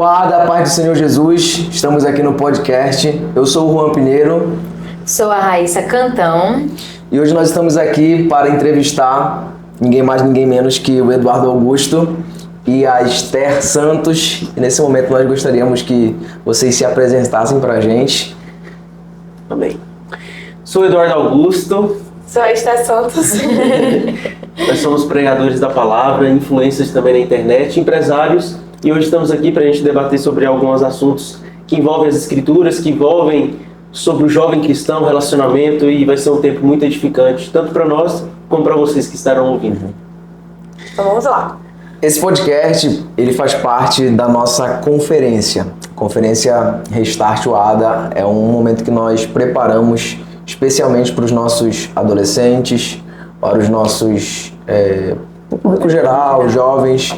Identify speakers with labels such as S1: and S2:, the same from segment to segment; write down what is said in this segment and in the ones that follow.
S1: Olá, da paz do Senhor Jesus, estamos aqui no podcast. Eu sou o Juan Pinheiro.
S2: Sou a Raíssa Cantão.
S1: E hoje nós estamos aqui para entrevistar ninguém mais, ninguém menos que o Eduardo Augusto e a Esther Santos. E nesse momento nós gostaríamos que vocês se apresentassem para a gente.
S3: Amém. Sou o Eduardo Augusto.
S4: Sou a Esther Santos.
S3: Nós somos pregadores da palavra, influencers também na internet, empresários. E hoje estamos aqui para a gente debater sobre alguns assuntos que envolvem as escrituras, que envolvem sobre o jovem cristão, relacionamento, e vai ser um tempo muito edificante, tanto para nós como para vocês que estarão ouvindo.
S4: Então vamos lá.
S1: Esse podcast, ele faz parte da nossa conferência. Conferência Restart UADA é um momento que nós preparamos especialmente para os nossos adolescentes, para os nossos público geral, jovens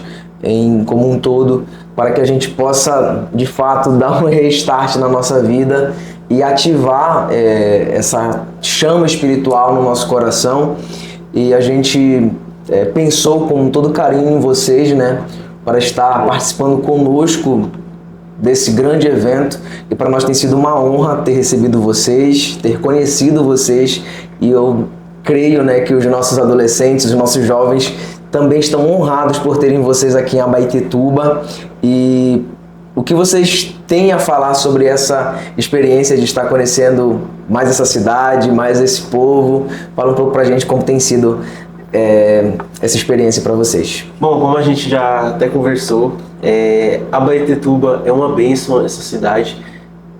S1: como um todo, para que a gente possa, de fato, dar um restart na nossa vida e ativar essa chama espiritual no nosso coração. E a gente pensou com todo carinho em vocês, né, para estar participando conosco desse grande evento, e para nós tem sido uma honra ter recebido vocês, ter conhecido vocês, e eu creio, né, que os nossos adolescentes, os nossos jovens também estão honrados por terem vocês aqui em Abaetetuba. E o que vocês têm a falar sobre essa experiência de estar conhecendo mais essa cidade, mais esse povo? Fala um pouco pra gente como tem sido essa experiência para vocês.
S3: Bom, como a gente já até conversou, Abaetetuba é uma bênção, essa cidade.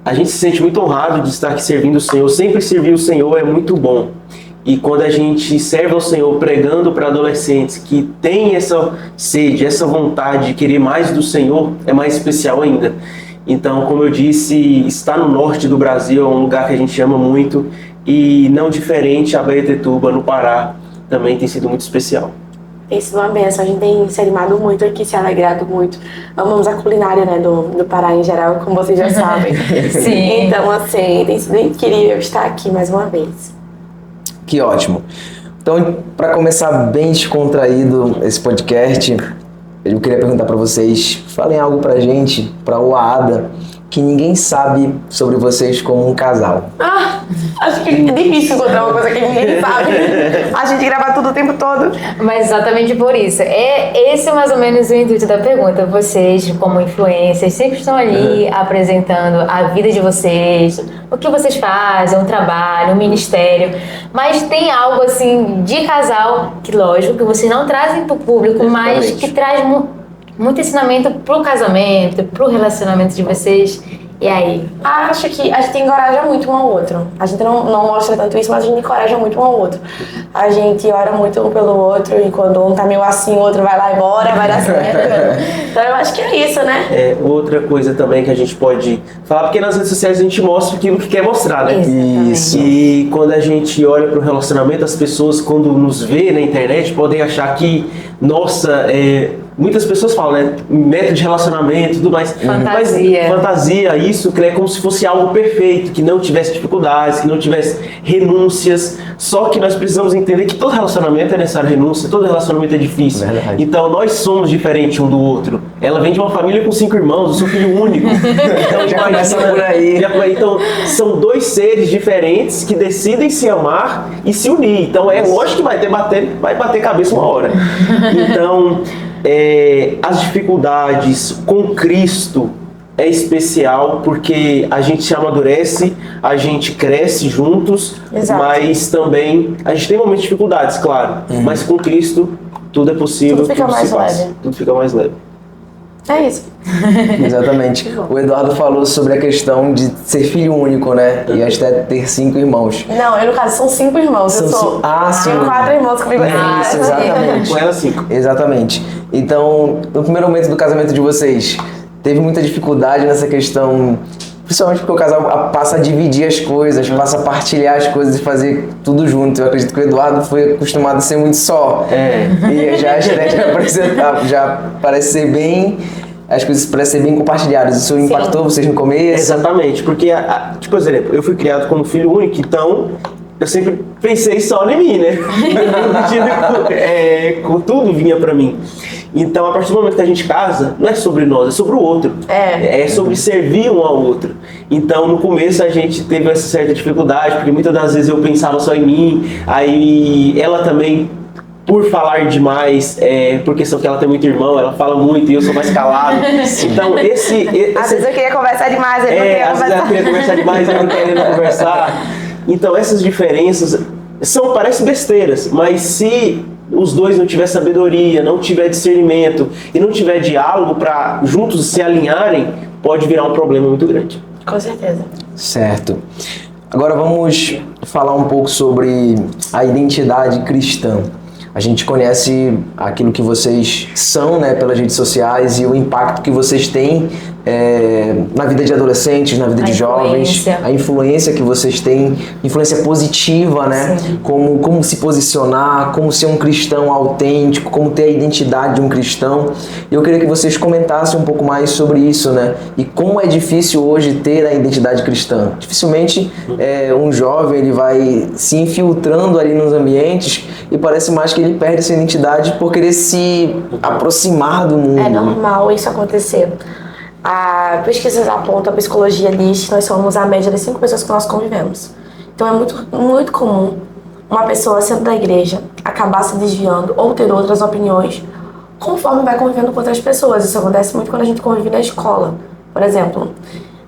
S3: A gente se sente muito honrado de estar aqui servindo o Senhor. Sempre servir o Senhor é muito bom. E quando a gente serve ao Senhor pregando para adolescentes que têm essa sede, essa vontade de querer mais do Senhor, é mais especial ainda. Então, como eu disse, estar no norte do Brasil é um lugar que a gente ama muito, e não diferente, Abaetetuba, no Pará, também tem sido muito especial.
S4: Tem sido uma benção, a gente tem se animado muito aqui, se alegrado muito. Amamos a culinária, né, do Pará em geral, como vocês já sabem.
S2: Sim.
S4: Então, assim, tem sido incrível estar aqui mais uma vez.
S1: Que ótimo. Então, para começar bem descontraído esse podcast, eu queria perguntar para vocês, falem algo pra gente, pra UADA, que ninguém sabe sobre vocês como um casal.
S4: Acho que é difícil encontrar uma coisa que ninguém sabe. A gente grava tudo o tempo todo.
S2: Mas exatamente por isso. Esse é mais ou menos o intuito da pergunta. Vocês, como influencers, sempre estão ali apresentando a vida de vocês, o que vocês fazem, o trabalho, o ministério. Mas tem algo assim de casal, que lógico, que vocês não trazem para o público, mas que traz muito ensinamento pro casamento, pro relacionamento de vocês. E aí?
S4: Acho que a gente encoraja muito um ao outro. A gente não mostra tanto isso, mas a gente encoraja muito um ao outro. A gente ora muito um pelo outro, e quando um tá meio assim, o outro vai lá e bora, vai dar certo. Então eu acho que é isso, né?
S3: Outra coisa também que a gente pode falar, porque nas redes sociais a gente mostra aquilo que quer mostrar, né?
S1: Isso.
S3: E quando a gente olha pro relacionamento, as pessoas, quando nos vê na internet, podem achar que, nossa, muitas pessoas falam, né? Método de relacionamento e tudo mais.
S2: Fantasia.
S3: Mas fantasia, isso é como se fosse algo perfeito, que não tivesse dificuldades, que não tivesse renúncias. Só que nós precisamos entender que todo relacionamento é necessário renúncia, todo relacionamento é difícil.
S1: Verdade.
S3: Então nós somos diferentes um do outro. Ela vem de uma família com 5 irmãos, eu sou filho único. Então
S1: Já começa por aí.
S3: Então são dois seres diferentes que decidem se amar e se unir. Então lógico que vai bater cabeça uma hora. Então as dificuldades com Cristo é especial, porque a gente se amadurece, a gente cresce juntos.
S4: Exato.
S3: Mas também a gente tem momentos de dificuldades, claro, mas com Cristo tudo é possível.
S4: Tudo fica mais
S3: se passa.
S4: leve.
S3: Tudo fica mais leve.
S4: É isso.
S1: Exatamente. O Eduardo falou sobre a questão de ser filho único, né? E até ter 5 irmãos.
S4: Não, eu no caso são 5 irmãos. Eu sou.
S1: Tenho
S4: 4 irmãos comigo.
S1: Isso, exatamente.
S3: Com ela 5.
S1: Exatamente. Então, no primeiro momento do casamento de vocês, teve muita dificuldade nessa questão, principalmente porque o casal passa a dividir as coisas, passa a partilhar as coisas e fazer tudo junto. Eu acredito que o Eduardo foi acostumado a ser muito só. E já a Esther já parece ser bem... As coisas parecem ser bem compartilhadas. Isso impactou vocês no começo?
S3: Exatamente, porque, tipo, por exemplo, eu fui criado como filho único, então eu sempre pensei só em mim, né? Tudo vinha pra mim. Então, a partir do momento que a gente casa, não é sobre nós, é sobre o outro. É sobre servir um ao outro. Então, no começo, a gente teve essa certa dificuldade, porque muitas das vezes eu pensava só em mim, aí ela também, por falar demais, por questão que ela tem muito irmão, ela fala muito e eu sou mais calado. Então,
S4: às vezes eu queria conversar demais, ele não queria
S3: às vezes eu queria conversar demais, eu não queria conversar. Então, essas diferenças parecem besteiras, mas se os dois não tiver sabedoria, não tiver discernimento e não tiver diálogo para juntos se alinharem, pode virar um problema muito grande.
S4: Com certeza.
S1: Certo. Agora vamos falar um pouco sobre a identidade cristã. A gente conhece aquilo que vocês são, né, pelas redes sociais e o impacto que vocês têm na vida de adolescentes, na vida de jovens, a influência que vocês têm, influência positiva, né? Como se posicionar, como ser um cristão autêntico, como ter a identidade de um cristão. E eu queria que vocês comentassem um pouco mais sobre isso, né? E como é difícil hoje ter a identidade cristã. Dificilmente um jovem ele vai se infiltrando ali nos ambientes e parece mais que ele perde essa identidade por querer se aproximar do mundo.
S4: É normal isso acontecer. A pesquisas apontam, a psicologia diz que nós somos a média das 5 pessoas que nós convivemos. Então é muito, muito comum uma pessoa sendo da igreja acabar se desviando ou ter outras opiniões conforme vai convivendo com outras pessoas. Isso acontece muito quando a gente convive na escola. Por exemplo,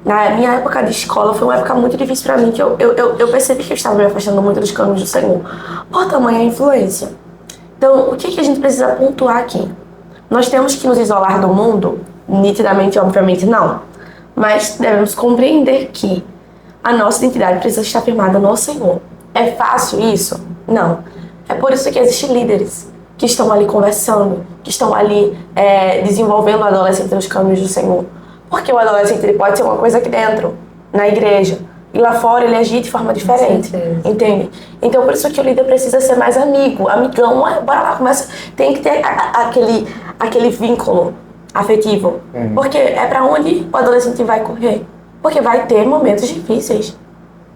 S4: na minha época de escola foi uma época muito difícil para mim, que eu percebi que eu estava me afastando muito dos caminhos do Senhor por tamanha influência. Então, o que a gente precisa pontuar aqui? Nós temos que nos isolar do mundo? Nitidamente, obviamente, não. Mas devemos compreender que a nossa identidade precisa estar firmada no Senhor. É fácil isso? Não. É por isso que existem líderes que estão ali conversando, que estão ali desenvolvendo o adolescente nos caminhos do Senhor. Porque o adolescente ele pode ser uma coisa aqui dentro, na igreja, e lá fora ele agir de forma diferente, entende? Então por isso que o líder precisa ser mais amigo, amigão, bora lá, começa, tem que ter aquele vínculo afetivo, porque é pra onde o adolescente vai correr, porque vai ter momentos difíceis,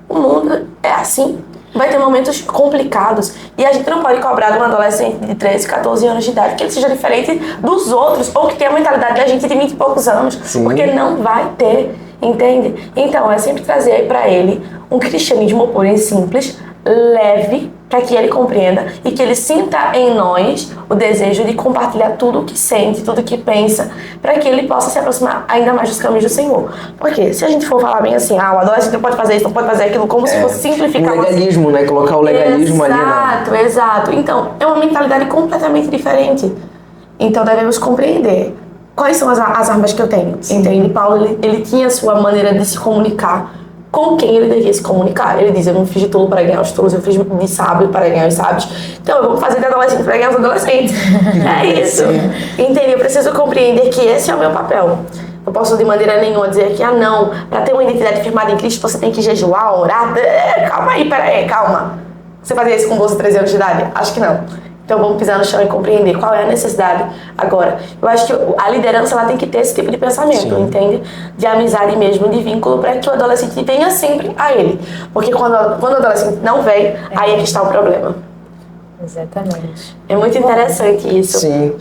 S4: o mundo é assim, vai ter momentos complicados, e a gente não pode cobrar de um adolescente de 13, 14 anos de idade que ele seja diferente dos outros, ou que tenha a mentalidade da gente de 20 e poucos anos, porque não vai ter, entende? Então é sempre trazer pra ele um cristianismo puro e simples, leve, para que ele compreenda e que ele sinta em nós o desejo de compartilhar tudo o que sente, tudo o que pensa, para que ele possa se aproximar ainda mais dos caminhos do Senhor. Porque se a gente for falar bem assim, o adolescente não pode fazer isso, não pode fazer aquilo, como se fosse simplificar.
S1: O legalismo, né? Colocar o legalismo ali.
S4: Exato. Então, é uma mentalidade completamente diferente. Então, devemos compreender quais são as armas que eu tenho. Entende? Paulo, ele tinha a sua maneira de se comunicar com quem ele devia se comunicar. Ele diz, eu não fiz de tolo para ganhar os tolos, eu fiz de sábio para ganhar os sábios. Então eu vou fazer de adolescente para ganhar os adolescentes. É isso. Entende? Eu preciso compreender que esse é o meu papel. Não posso de maneira nenhuma dizer que, não, para ter uma identidade firmada em Cristo você tem que jejuar, orar. Calma aí, peraí, calma. Você fazia isso com 12, 13 anos de idade? Acho que não. Então vamos pisar no chão e compreender qual é a necessidade agora. Eu acho que a liderança ela tem que ter esse tipo de pensamento, entende? De amizade mesmo, de vínculo, para que o adolescente venha sempre a ele. Porque quando o adolescente não vem, aí é que está o problema.
S2: Exatamente.
S4: É muito interessante isso.
S1: Sim.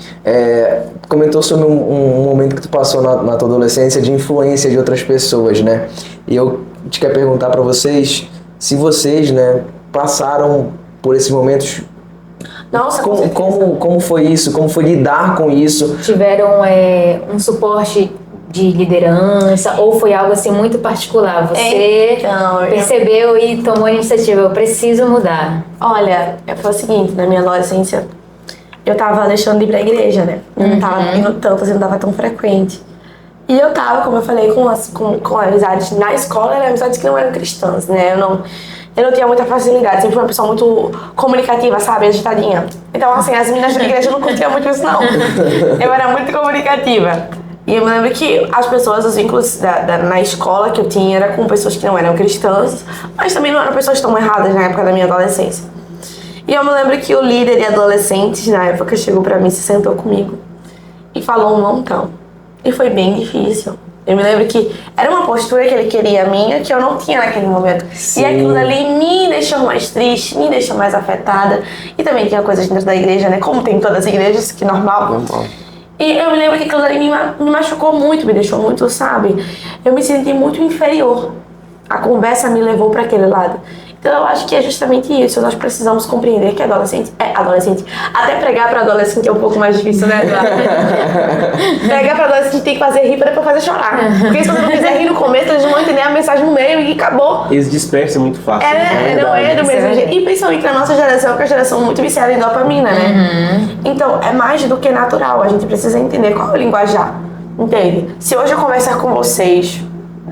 S1: Comentou sobre um momento que tu passou na tua adolescência de influência de outras pessoas, né? E eu te quero perguntar para vocês se vocês, né, passaram por esses momentos.
S4: Nossa,
S1: como foi isso? Como foi lidar com isso?
S2: Tiveram um suporte de liderança ou foi algo assim muito particular? Você percebeu e tomou a iniciativa, eu preciso mudar.
S4: Olha, foi o seguinte, na minha adolescência, eu tava deixando de ir pra igreja, né? Eu não tava indo tanto, assim, não tava tão frequente. E eu tava, como eu falei, com amizades na escola, eram amizades que não eram cristãs, né? Eu não tinha muita facilidade, sempre fui uma pessoa muito comunicativa, sabe, agitadinha. Então, assim, as meninas da igreja não curtiam muito isso, não. Eu era muito comunicativa. E eu me lembro que as pessoas, os vínculos na escola que eu tinha, era com pessoas que não eram cristãs, mas também não eram pessoas tão erradas na época da minha adolescência. E eu me lembro que o líder de adolescentes, na época, chegou pra mim, se sentou comigo e falou um montão. E foi bem difícil. Eu me lembro que era uma postura que ele queria minha, que eu não tinha naquele momento.
S1: Sim.
S4: E aquilo ali me deixou mais triste, me deixou mais afetada. E também tinha coisas dentro da igreja, né? Como tem em todas as igrejas, que normal. E eu me lembro que aquilo ali me machucou muito, me deixou muito, sabe? Eu me senti muito inferior. A conversa me levou para aquele lado. Então eu acho que é justamente isso. Nós precisamos compreender que adolescente é adolescente. Até pregar para adolescente é um pouco mais difícil, né, Eduardo? Pregar para adolescente tem que fazer rir para depois fazer chorar. Porque se você não fizer rir no começo, eles não vão entender a mensagem no meio e acabou.
S3: Eles dispersam muito fácil.
S4: Não é do mesmo jeito. E principalmente na nossa geração, que é uma geração muito viciada em dopamina, né? Então é mais do que natural. A gente precisa entender qual é o linguajar. Entende? Se hoje eu conversar com vocês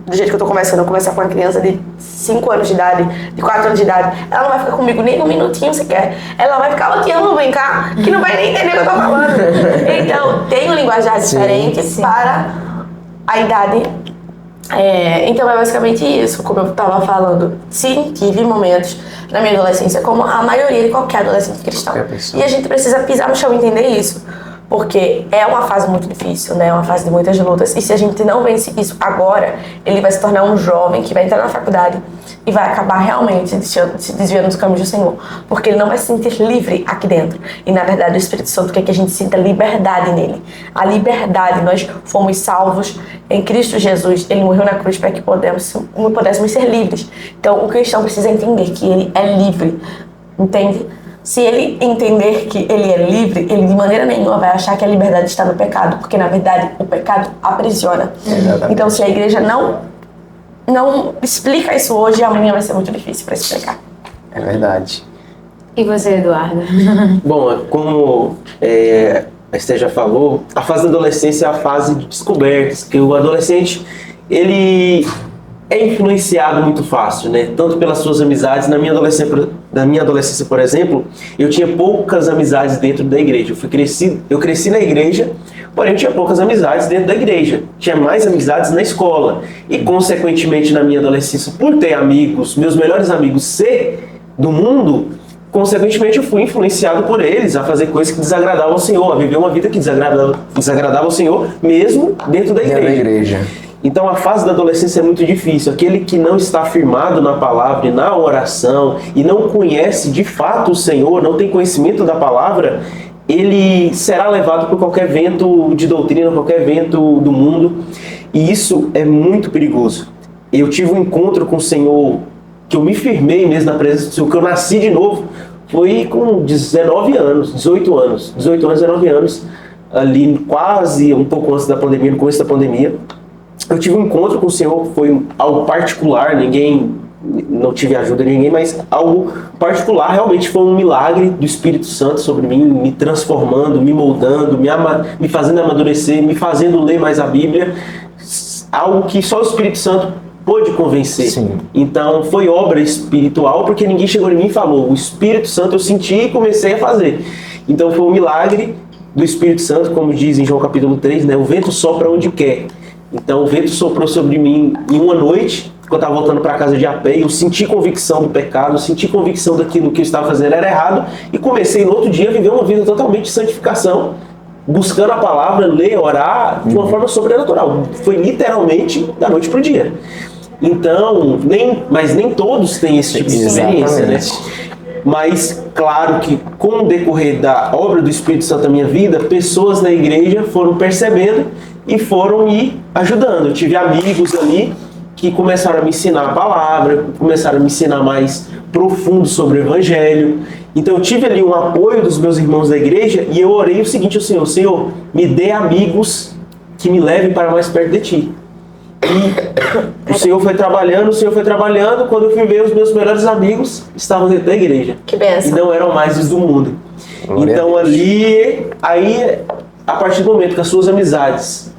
S4: do jeito que eu tô conversando, eu conversar com uma criança de 5 anos de idade, de 4 anos de idade, ela não vai ficar comigo nem um minutinho sequer. Ela vai ficar, eu te amo, vem cá, que não vai nem entender o que eu tô falando. Então, tem um linguajar diferente para a idade. Então, é basicamente isso, como eu tava falando. Sim, tive momentos na minha adolescência, como a maioria de qualquer adolescente cristão. E a gente precisa pisar no chão e entender isso. Porque é uma fase muito difícil, né? É uma fase de muitas lutas. E se a gente não vence isso agora, ele vai se tornar um jovem que vai entrar na faculdade e vai acabar realmente se desviando dos caminhos do Senhor. Porque ele não vai se sentir livre aqui dentro. E na verdade o Espírito Santo quer que a gente sinta liberdade nele. A liberdade, nós fomos salvos em Cristo Jesus. Ele morreu na cruz para que pudéssemos ser livres. Então o cristão precisa entender que ele é livre. Entende? Se ele entender que ele é livre, ele de maneira nenhuma vai achar que a liberdade está no pecado, porque na verdade o pecado aprisiona.
S1: Exatamente.
S4: Então se a igreja não explica isso hoje, amanhã vai ser muito difícil para explicar.
S1: É verdade.
S2: E você, Eduardo?
S3: Bom, como a Esther já falou, a fase da adolescência é a fase de descobertas, que o adolescente, ele é influenciado muito fácil, né? Tanto pelas suas amizades. Na minha adolescência, por exemplo, eu tinha poucas amizades dentro da igreja. Eu cresci na igreja, porém eu tinha poucas amizades dentro da igreja. Tinha mais amizades na escola. E, consequentemente, na minha adolescência, por ter amigos, meus melhores amigos ser do mundo, consequentemente eu fui influenciado por eles a fazer coisas que desagradavam ao Senhor, a viver uma vida que desagradava ao Senhor, mesmo dentro da igreja. Então a fase da adolescência é muito difícil. Aquele que não está firmado na palavra e na oração e não conhece de fato o Senhor, não tem conhecimento da palavra, ele será levado por qualquer vento de doutrina, qualquer vento do mundo. E isso é muito perigoso. Eu tive um encontro com o Senhor, que eu me firmei mesmo na presença do Senhor, que eu nasci de novo, foi com 19 anos, 18 anos, 19 anos, ali quase um pouco antes da pandemia, no começo da pandemia. Eu tive um encontro com o Senhor, foi algo particular, não tive ajuda de ninguém, mas algo particular, realmente foi um milagre do Espírito Santo sobre mim, me transformando, me moldando, me fazendo amadurecer, me fazendo ler mais a Bíblia, algo que só o Espírito Santo pôde convencer.
S1: Sim.
S3: Então foi obra espiritual, porque ninguém chegou em mim e falou, o Espírito Santo eu senti e comecei a fazer. Então foi um milagre do Espírito Santo, como diz em João capítulo 3, né? O vento sopra onde quer. Então o vento soprou sobre mim em uma noite, quando eu estava voltando para casa de a pé, eu senti convicção do pecado, senti convicção daquilo que eu estava fazendo era errado, e comecei no outro dia a viver uma vida totalmente de santificação, buscando a palavra, ler, orar, de uma forma sobrenatural. Foi literalmente da noite para o dia. Então, mas nem todos têm esse tipo de experiência, né? Mas, claro que com o decorrer da obra do Espírito Santo na minha vida, pessoas na igreja foram percebendo e foram me ajudando. Eu tive amigos ali que começaram a me ensinar a palavra, começaram a me ensinar mais profundo sobre o Evangelho. Então eu tive ali um apoio dos meus irmãos da igreja e eu orei o seguinte ao Senhor: Senhor, me dê amigos que me levem para mais perto de Ti. E o Senhor foi trabalhando, quando eu fui ver, os meus melhores amigos estavam dentro da igreja.
S4: Que bênção.
S3: E não eram mais os do mundo.
S1: Glória
S3: Então aí, a partir do momento que as suas amizades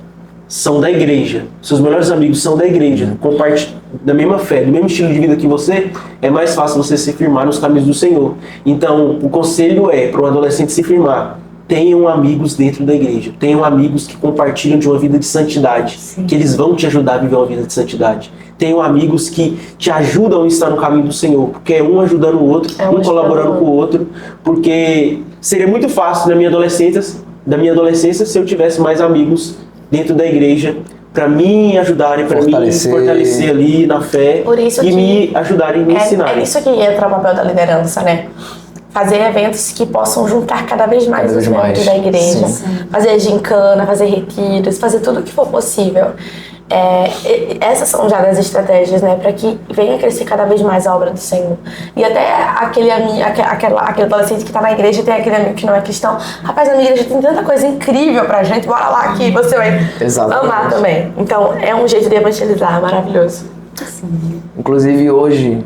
S3: são da igreja, seus melhores amigos são da igreja, compartilham da mesma fé, do mesmo estilo de vida que você, é mais fácil você se firmar nos caminhos do Senhor. Então, o conselho é para um adolescente se firmar: tenham amigos dentro da igreja, tenham amigos que compartilham de uma vida de santidade, que eles vão te ajudar a viver uma vida de santidade. Tenham amigos que te ajudam a estar no caminho do Senhor, porque é um ajudando o outro, um colaborando com o outro, porque seria muito fácil da minha adolescência se eu tivesse mais amigos dentro da igreja para me ajudarem, para me fortalecer ali na fé
S4: Por isso
S3: e
S4: que
S3: me ajudarem, me ensinarem.
S4: É isso que entra o papel da liderança, né? Fazer eventos que possam juntar cada vez mais os membros da igreja. Fazer gincana, fazer retiros, fazer tudo o que for possível. Essas são já das estratégias, né? Para que venha crescer cada vez mais a obra do Senhor. E até aquele adolescente que está na igreja tem aquele amigo que não é cristão. Rapaz, na minha igreja tem tanta coisa incrível pra gente. Bora lá que você vai amar também. Então, é um jeito de evangelizar, maravilhoso.
S2: Sim.
S1: Inclusive hoje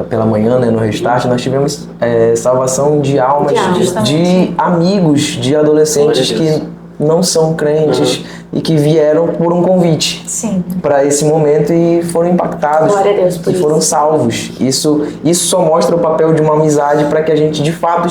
S1: pela manhã, né, no Restart, nós tivemos salvação de almas de amigos de adolescentes que não são crentes e que vieram por um convite para esse momento e foram impactados.
S4: Glória a Deus por
S1: e foram salvos. Isso só mostra o papel de uma amizade para que a gente de fato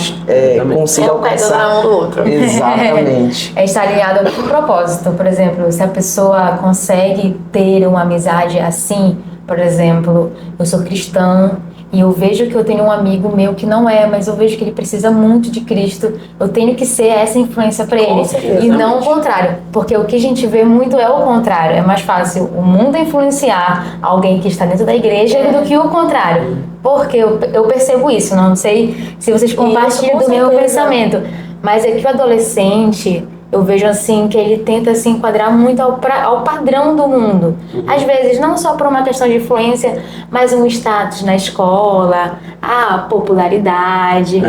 S1: consiga alcançar.
S4: Um do outro.
S1: Exatamente.
S2: Estar alinhado com o propósito. Por exemplo, se a pessoa consegue ter uma amizade assim, por exemplo, eu sou cristã e eu vejo que eu tenho um amigo meu que não é, mas eu vejo que ele precisa muito de Cristo, eu tenho que ser essa influência para ele.
S4: certeza.
S2: E não o contrário, porque o que a gente vê muito é o contrário. É mais fácil o mundo influenciar alguém que está dentro da igreja do que o contrário. Porque eu percebo isso, não sei se vocês compartilham do meu pensamento, mas é que o adolescente, eu vejo assim que ele tenta se enquadrar muito ao padrão do mundo. Às vezes, não só por uma questão de influência, mas um status na escola, a popularidade.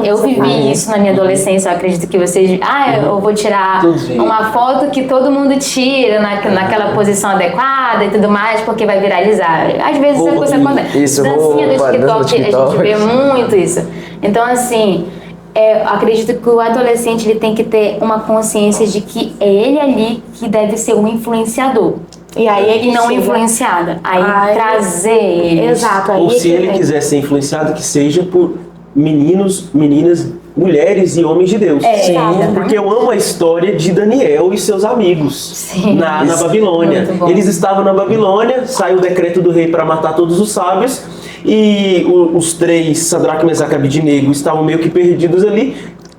S2: Eu vivi isso na minha adolescência, eu acredito que vocês... eu vou tirar uma foto que todo mundo tira naquela posição adequada e tudo mais, porque vai viralizar. Às vezes essa coisa acontece. Dancinha do TikTok, a gente vê muito isso. Então, assim... acredito que o adolescente ele tem que ter uma consciência de que é ele ali que deve ser o influenciador.
S4: E aí ele
S2: não influenciada. Aí trazer ele.
S4: Exato.
S3: Ou se ele quiser ser influenciado, que seja por meninos, meninas, mulheres e homens de Deus.
S2: Sim.
S3: Porque eu amo a história de Daniel e seus amigos na Babilônia. Eles estavam na Babilônia, saiu o decreto do rei para matar todos os sábios. E os três, Sadraque, Mesaque e Abednego, estavam meio que perdidos ali.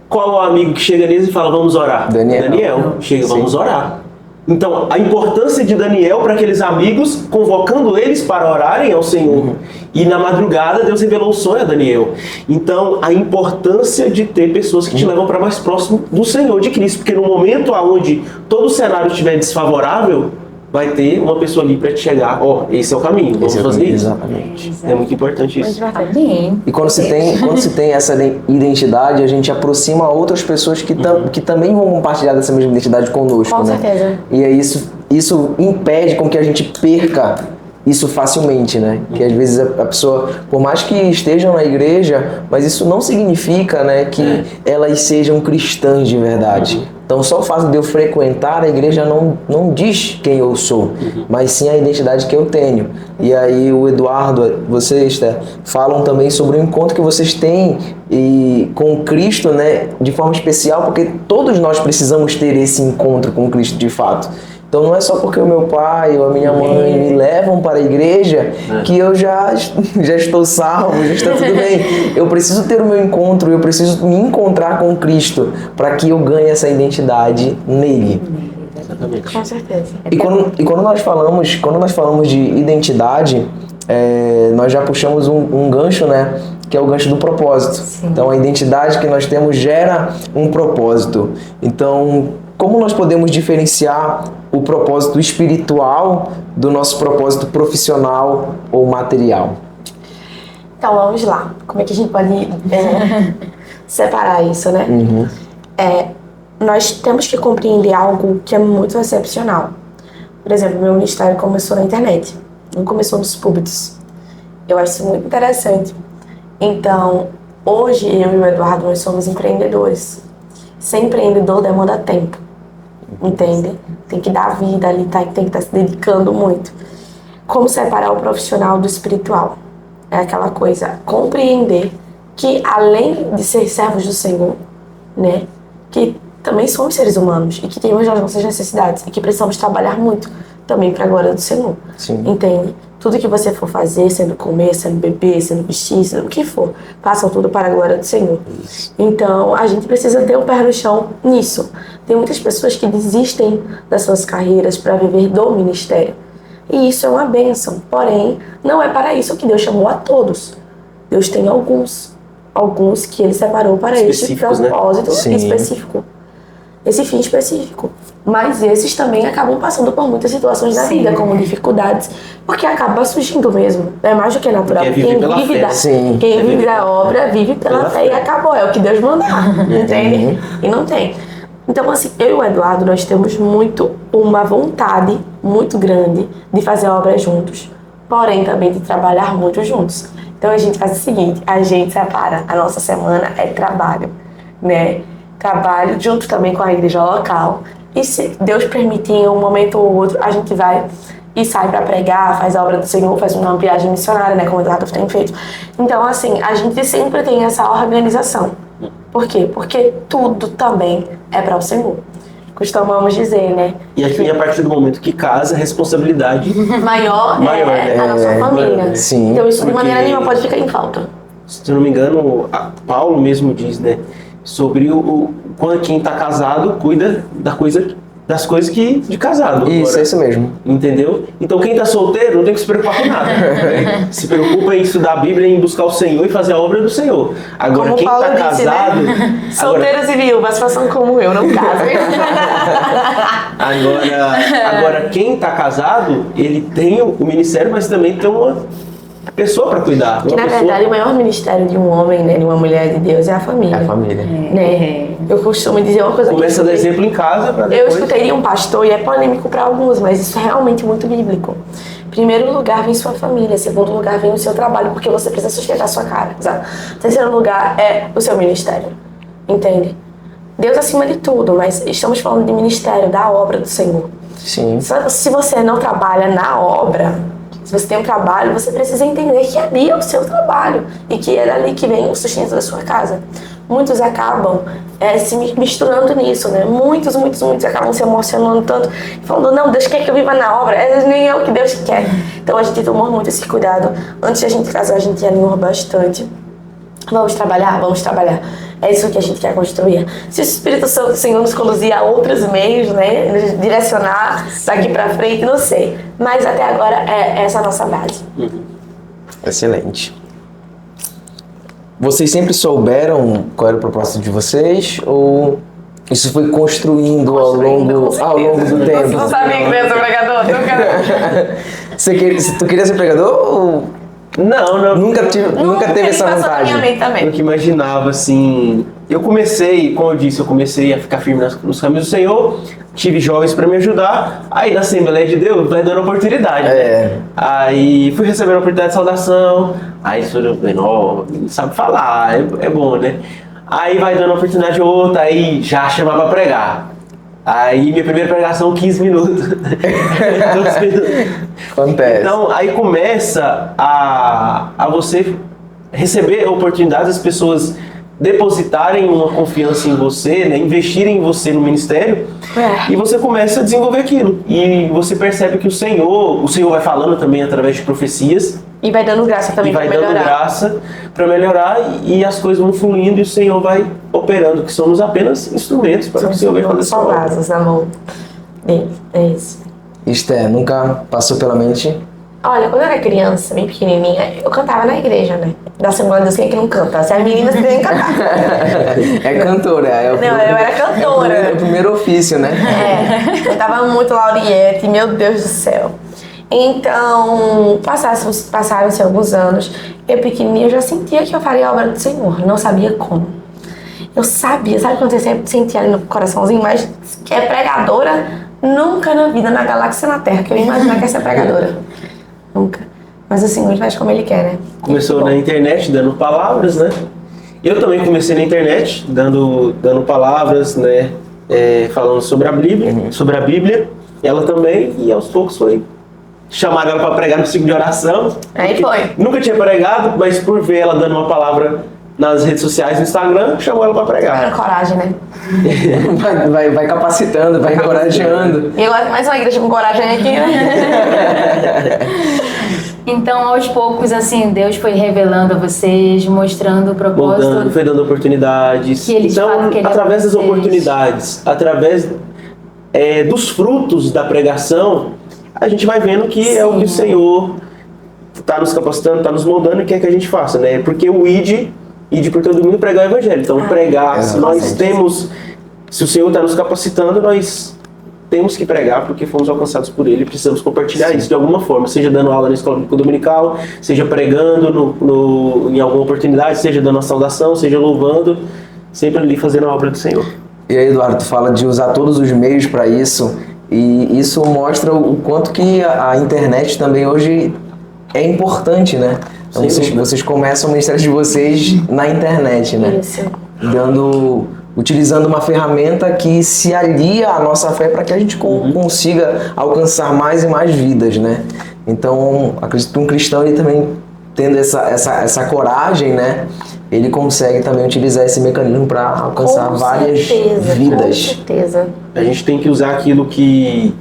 S3: Qual é o amigo que chega neles e fala, vamos orar? Daniel. Chega, vamos orar. Então, a importância de Daniel para aqueles amigos, convocando eles para orarem ao Senhor. E na madrugada, Deus revelou o sonho a Daniel. Então, a importância de ter pessoas que te levam para mais próximo do Senhor, de Cristo. Porque no momento onde todo o cenário estiver desfavorável, vai ter uma pessoa ali para te chegar, esse é o caminho, vamos fazer isso.
S1: Exatamente.
S3: É muito importante isso.
S2: Amém.
S1: E quando se tem essa identidade, a gente aproxima outras pessoas que também vão compartilhar dessa mesma identidade conosco,
S4: Com
S1: né?
S4: certeza.
S1: E aí isso impede com que a gente perca isso facilmente, né? Que às vezes a pessoa, por mais que estejam na igreja, mas isso não significa, né, que elas sejam cristãs de verdade. Então só o fato de eu frequentar a igreja não diz quem eu sou, mas sim a identidade que eu tenho. E aí o Eduardo, você, Esther, falam também sobre o encontro que vocês têm com Cristo, né, de forma especial, porque todos nós precisamos ter esse encontro com Cristo de fato. Então não é só porque o meu pai ou a minha mãe me levam para a igreja que eu já estou salvo, já está tudo bem. Eu preciso ter o meu encontro, eu preciso me encontrar com Cristo para que eu ganhe essa identidade nele.
S3: Exatamente.
S4: Com certeza.
S1: E quando nós falamos de identidade, nós já puxamos um gancho, né? Que é o gancho do propósito.
S2: Sim.
S1: Então a identidade que nós temos gera um propósito. Então, como nós podemos diferenciar o propósito espiritual do nosso propósito profissional ou material?
S4: Então vamos lá. Como é que a gente pode separar isso, né? Nós temos que compreender algo que é muito excepcional. Por exemplo, meu ministério começou na internet, não começou nos púlpitos. Eu acho isso muito interessante. Então, hoje eu e o Eduardo, nós somos empreendedores. Ser empreendedor demanda tempo, entende? Tem que dar vida ali, tem que estar se dedicando muito. Como separar o profissional do espiritual? É aquela coisa, compreender que além de ser servos do Senhor, né, que também somos seres humanos e que temos as nossas necessidades e que precisamos trabalhar muito também para a glória do Senhor.
S1: Sim.
S4: Entende? Tudo que você for fazer, sendo comer, sendo beber, sendo vestir, sendo o que for, façam tudo para a glória do Senhor. Então, a gente precisa ter o pé no chão nisso. Tem muitas pessoas que desistem das suas carreiras para viver do ministério. E isso é uma bênção. Porém, não é para isso que Deus chamou a todos. Deus tem alguns que Ele separou para este propósito específico. Esse fim específico. Mas esses também acabam passando por muitas situações da vida, como dificuldades, porque acaba surgindo mesmo. É mais do que natural. Quem vive da obra, vive pela fé e acabou. É o que Deus mandar, entende? E não tem. Então, assim, eu e o Eduardo, nós temos uma vontade muito grande de fazer a obra juntos, porém também de trabalhar muito juntos. Então, a gente faz o seguinte, a gente separa, a nossa semana é trabalho, né? Trabalho junto também com a igreja local. E se Deus permitir, em um momento ou outro, a gente vai e sai para pregar, faz a obra do Senhor, faz uma viagem missionária, né? Como o Eduardo tem feito. Então, assim, a gente sempre tem essa organização. Por quê? Porque tudo também é para o Senhor. Costumamos dizer, né?
S3: E aqui, a partir do momento que casa, a responsabilidade
S4: maior
S3: né?
S4: a nossa família.
S1: Sim.
S4: Então, isso de maneira nenhuma pode ficar em falta.
S3: Se eu não me engano, Paulo mesmo diz, né? Sobre quando quem está casado cuida das coisas que de casado.
S1: Isso, é isso mesmo.
S3: Entendeu? Então quem está solteiro não tem que se preocupar com nada. Né? Se preocupa em estudar a Bíblia, em buscar o Senhor e fazer a obra do Senhor. Agora
S4: como
S3: quem está casado...
S4: Né? Solteiros e viúvas, façam como eu, não casem.
S3: Agora quem está casado, ele tem o ministério, mas também tem uma pessoa para cuidar.
S4: Que na verdade o maior ministério de um homem, né, de uma mulher de Deus é a família.
S1: É a família.
S4: Né? Eu costumo dizer uma coisa.
S3: Começa a dar exemplo em casa para depois.
S4: Eu escutei de um pastor, e é polêmico para alguns, mas isso é realmente muito bíblico. Em primeiro lugar vem sua família, em segundo lugar vem o seu trabalho, porque você precisa sustentar a sua casa. Em terceiro lugar é o seu ministério. Entende? Deus acima de tudo, mas estamos falando de ministério, da obra do Senhor.
S1: Sim.
S4: Se você não trabalha na obra, se você tem um trabalho, você precisa entender que ali é o seu trabalho e que é dali que vem o sustento da sua casa. Muitos acabam se misturando nisso, né? Muitos acabam se emocionando tanto, falando, não, Deus quer que eu viva na obra, nem é o que Deus quer. Então a gente tomou muito esse cuidado. Antes de a gente casar, a gente alinhou bastante. Vamos trabalhar. É isso que a gente quer construir. Se o Espírito Santo do Senhor nos conduzir a outros meios, né? Nos direcionar daqui pra frente, não sei. Mas até agora é essa a nossa base.
S1: Excelente. Vocês sempre souberam qual era o propósito de vocês? Ou isso foi construindo ao longo do tempo?
S4: Você não sabia que eu ia ser pregador?
S1: Tu queria ser pregador ou...
S3: Não.
S1: Nunca teve essa vontade.
S3: Eu nunca imaginava, assim... Eu comecei, como eu disse, a ficar firme nos caminhos do Senhor, tive jovens para me ajudar, aí na Assembleia de Deus vai dando oportunidade. Né? Aí fui recebendo a oportunidade de saudação, aí eu falei, não sabe falar, é bom, né? Aí vai dando oportunidade outra, aí já chamava para pregar. Aí minha primeira pregação, 15 minutos. 12 minutos.
S1: Acontece.
S3: Então aí começa a você receber oportunidades, as pessoas depositarem uma confiança em você, né, investirem em você no ministério, e você começa a desenvolver aquilo. E você percebe que o Senhor vai falando também através de profecias.
S4: E vai dando graça também para melhorar.
S3: E vai dando graça para melhorar e as coisas vão fluindo e o Senhor vai operando, que somos apenas instrumentos para que o Senhor venha fazer sua obra.
S4: Só na mão. É isso.
S1: Esté, nunca passou pela mente?
S4: Olha, quando eu era criança, bem pequenininha, eu cantava na igreja, né? Da Assembleia de Deus, quem é que não canta? Se as meninas devem cantar.
S1: É cantora.
S4: Não, eu era cantora.
S1: É o primeiro ofício, né?
S4: Cantava muito Lauriette, meu Deus do céu. Então, passaram-se alguns anos, eu pequenininha, eu já sentia que eu faria a obra do Senhor, não sabia como. Eu sabia, sabe quando você sempre sentia ali no coraçãozinho, mas que é pregadora, nunca na vida, na galáxia, na Terra, que eu ia imaginar que ia ser pregadora. Nunca. Mas assim, Senhor faz como Ele quer, né?
S3: Começou na internet, dando palavras, né? Eu também comecei na internet, dando palavras, né? Falando sobre a Bíblia. Ela também, e aos poucos foi... Chamaram ela para pregar no ciclo de oração.
S4: Aí foi.
S3: Nunca tinha pregado, mas por ver ela dando uma palavra nas redes sociais, no Instagram, chamou ela para pregar.
S4: Era coragem, né?
S1: vai capacitando, vai encorajando.
S4: E eu mais uma igreja com coragem aqui, né?
S2: Então, aos poucos, assim, Deus foi revelando a vocês, mostrando o propósito.
S3: Moldando, foi dando oportunidades.
S2: Que ele, de
S3: então,
S2: fato, queria
S3: através das
S2: vocês.
S3: oportunidades, através dos frutos da pregação, a gente vai vendo que é o que o Senhor está nos capacitando, está nos moldando e quer que a gente faça, né? Porque o ide por todo mundo pregar o evangelho. Então, pregar, se nós temos, se o Senhor está nos capacitando, nós temos que pregar porque fomos alcançados por Ele, precisamos compartilhar isso de alguma forma, seja dando aula na escola bíblica dominical, seja pregando em alguma oportunidade, seja dando a saudação, seja louvando, sempre ali fazendo a obra do Senhor.
S1: E aí, Eduardo, tu fala de usar todos os meios para isso, e isso mostra o quanto que a internet também hoje é importante, né? Então vocês começam o ministério de vocês na internet, né?
S4: Isso.
S1: Utilizando uma ferramenta que se alia à nossa fé para que a gente consiga alcançar mais e mais vidas, né? Então, acredito que um cristão, ele também tendo essa coragem, né? Ele consegue também utilizar esse mecanismo para alcançar várias vidas.
S4: Com certeza.
S3: A gente tem que usar aquilo que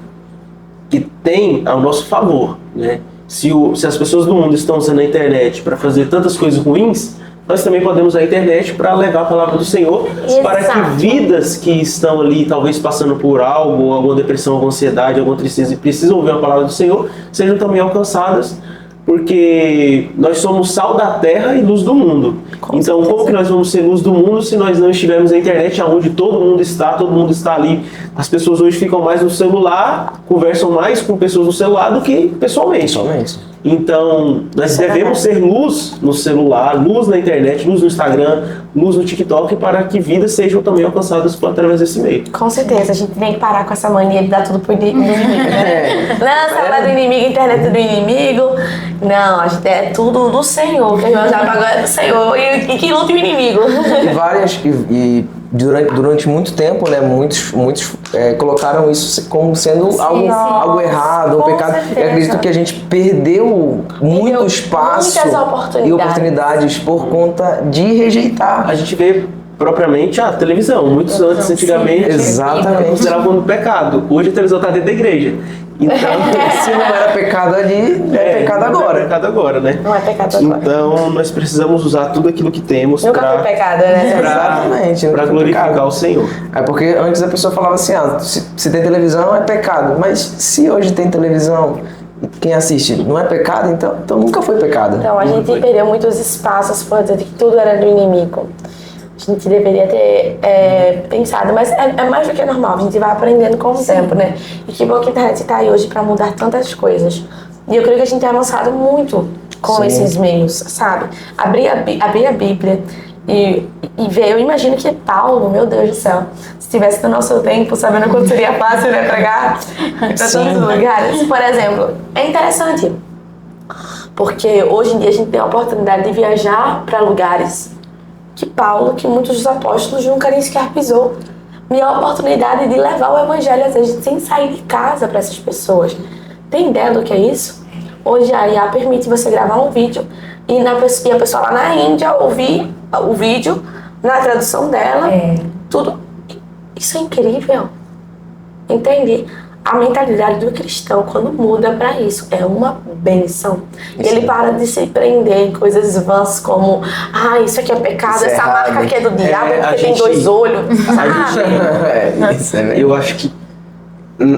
S3: tem ao nosso favor, né? Se as pessoas do mundo estão usando a internet para fazer tantas coisas ruins, nós também podemos usar a internet para levar a palavra do Senhor, para que vidas que estão ali, talvez passando por algo, alguma depressão, alguma ansiedade, alguma tristeza, e precisam ouvir a palavra do Senhor, sejam também alcançadas, porque nós somos sal da terra e luz do mundo. Então, como que nós vamos ser luz do mundo se nós não estivermos na internet, onde todo mundo está ali? As pessoas hoje ficam mais no celular, conversam mais com pessoas no celular do que pessoalmente. Então, nós devemos ser luz no celular, luz na internet, luz no Instagram, luz no TikTok, para que vidas sejam também alcançadas através desse meio.
S4: Com certeza, a gente tem que parar com essa mania de dar tudo pro inimigo, né? Não, celular do inimigo, internet do inimigo. Não, a gente é tudo do Senhor, que a gente já pagou do Senhor e que luta o inimigo.
S1: E durante muito tempo, né, muitos colocaram isso como sendo algo errado, um pecado.
S4: Certeza.
S1: Eu acredito que a gente perdeu muito espaço e oportunidades por conta de rejeitar.
S3: A gente vê propriamente a televisão. Muitos antigamente, consideravam como pecado. Hoje a televisão está dentro da igreja. Então,
S1: se não era pecado ali, é pecado agora.
S3: Não é pecado agora, né?
S4: Não é pecado agora.
S3: Então, nós precisamos usar tudo aquilo que temos
S4: Nunca foi pecado, né?
S3: para glorificar o Senhor.
S1: É porque antes a pessoa falava assim, se tem televisão é pecado. Mas se hoje tem televisão, quem assiste não é pecado, então nunca foi pecado.
S4: Então, a gente perdeu muitos espaços por dizer que tudo era do inimigo. A gente deveria ter pensado, mas é mais do que normal, a gente vai aprendendo com o tempo, né? E que bom que a internet está aí hoje para mudar tantas coisas. E eu creio que a gente tem avançado muito com esses meios, sabe? Abrir a Bíblia e ver, eu imagino que Paulo, meu Deus do céu, se estivesse no nosso tempo, sabendo quanto seria fácil, né, pregar para todos os lugares. Por exemplo, é interessante, porque hoje em dia a gente tem a oportunidade de viajar para lugares que Paulo, que muitos dos apóstolos nunca nem sequer pisou. E a oportunidade de levar o evangelho, às vezes, sem sair de casa para essas pessoas. Tem ideia do que é isso? Hoje a IA permite você gravar um vídeo e a pessoa lá na Índia ouvir o vídeo na tradução dela. Tudo. Isso é incrível. Entende? A mentalidade do cristão, quando muda para isso, é uma bênção. E ele para de se prender em coisas vãs como isso aqui é pecado, essa marca aqui é do diabo, porque tem 2 olhos.
S3: Eu acho que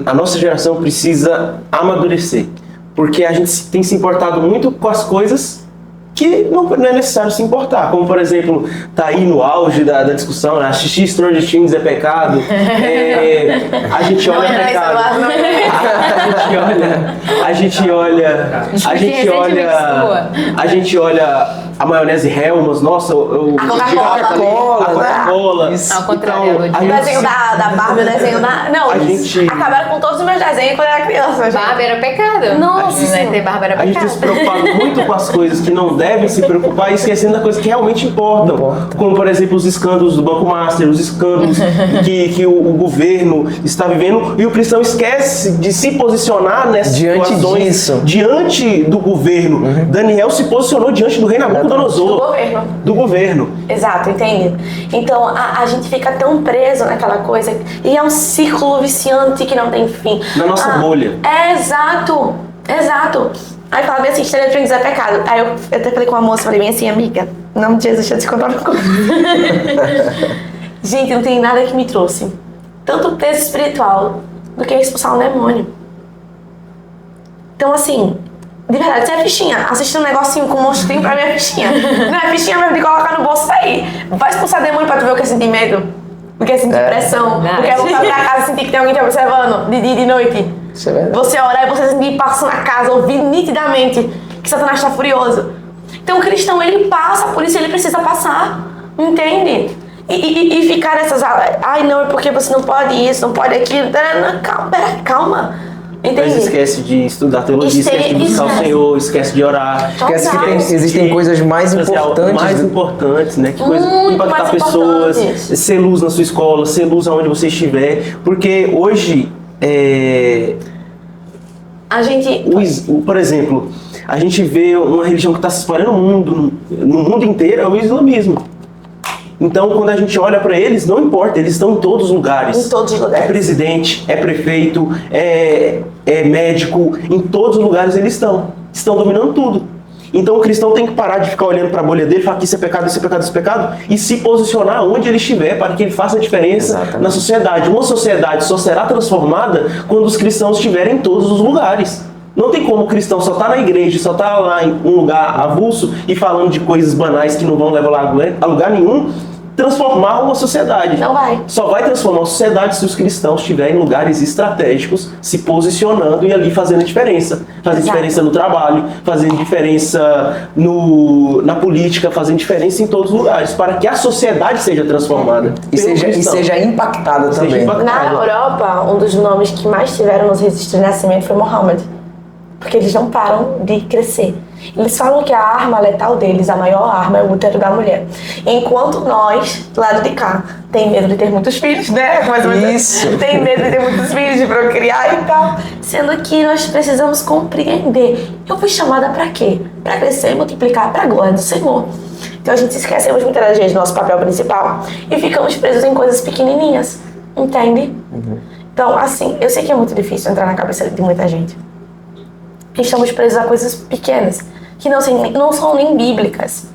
S3: a nossa geração precisa amadurecer, porque a gente tem se importado muito com as coisas que não é necessário se importar, como por exemplo, tá aí no auge da discussão, né? Assistir Stranger Things é pecado, a gente olha pecado, a gente olha a maionese Hellmann's, nossa,
S4: a
S3: Coca-Cola,
S2: ao contrário,
S4: o desenho da Barbie, o desenho da... Não, acabaram com todos os meus desenhos quando eu era criança.
S2: Barbie era pecado.
S4: Nossa,
S2: ter Barbie era pecado.
S3: A gente tem se preocupado muito com as coisas que não devem se preocupar e esquecendo das coisas que realmente importam. Como, por exemplo, os escândalos do Banco Master, os escândalos que o governo está vivendo, e o cristão esquece de se posicionar nessas situações diante do governo. Daniel se posicionou diante do rei Nabucodonosor. Do governo.
S4: Exato, entende? Então, a gente fica tão preso naquela coisa, e é um círculo viciante que não tem fim.
S3: Na nossa bolha.
S4: Exato. Exato. Aí falava assim, estaria de é pecado. Aí eu até falei com uma moça, falei bem assim, amiga, em nome de Jesus, deixa eu te contar uma coisa. Gente, não tem nada que me trouxe tanto peso espiritual do que expulsar um demônio. Então, assim, de verdade, você é fichinha, assiste um negocinho com um monstrinho pra minha fichinha. Não é fichinha mesmo de colocar no bolso e sair. Vai expulsar demônio pra tu ver o que é sentir medo, o que é sentir pressão, o que é voltar pra casa e sentir que tem alguém te observando de dia e de noite.
S1: Isso é verdade.
S4: Você orar e você sentir passo na casa, ouvir nitidamente que Satanás está furioso. Então o cristão, ele passa, por isso ele precisa passar, entende? E ficar nessas... Ai, não, é porque você não pode isso, não pode aquilo. Calma. Entende?
S3: Mas esquece de estudar teologia, esquece de buscar o Senhor, esquece de orar.
S1: Esquece que existem coisas mais importantes.
S3: Né? Que coisa impactar pessoas, ser luz na sua escola, ser luz aonde você estiver. Porque hoje... por exemplo, a gente vê uma religião que está se espalhando no mundo inteiro, é o islamismo. Então, quando a gente olha para eles, não importa, eles estão em todos os lugares.
S4: Em todos os lugares.
S3: É presidente, é prefeito, é médico, em todos os lugares eles estão dominando tudo. Então o cristão tem que parar de ficar olhando para a bolha dele e falar que isso é pecado, isso é pecado, isso é pecado, e se posicionar onde ele estiver para que ele faça a diferença na sociedade. Uma sociedade só será transformada quando os cristãos estiverem em todos os lugares. Não tem como o cristão só estar na igreja, só estar lá em um lugar avulso e falando de coisas banais que não vão levar a lugar nenhum, transformar uma sociedade.
S4: Não vai.
S3: Só vai transformar a sociedade se os cristãos estiverem em lugares estratégicos, se posicionando e ali fazendo a diferença. Fazendo diferença no trabalho, fazendo diferença na política, fazendo diferença em todos os lugares, para que a sociedade seja transformada.
S1: E seja impactada também.
S4: Na Europa, um dos nomes que mais tiveram nos registros de nascimento foi Mohammed. Porque eles não param de crescer. Eles falam que a arma letal deles, a maior arma, é o útero da mulher. Enquanto nós, do lado de cá, tem medo de ter muitos filhos, né?
S1: Isso.
S4: Tem medo de ter muitos filhos, de procriar e tal. Sendo que nós precisamos compreender. Eu fui chamada pra quê? Pra crescer e multiplicar pra glória do Senhor. Então a gente esquecemos muitas das vezes do nosso papel principal e ficamos presos em coisas pequenininhas. Entende? Então, assim, eu sei que é muito difícil entrar na cabeça de muita gente. Estamos presos a coisas pequenas, que não são nem bíblicas.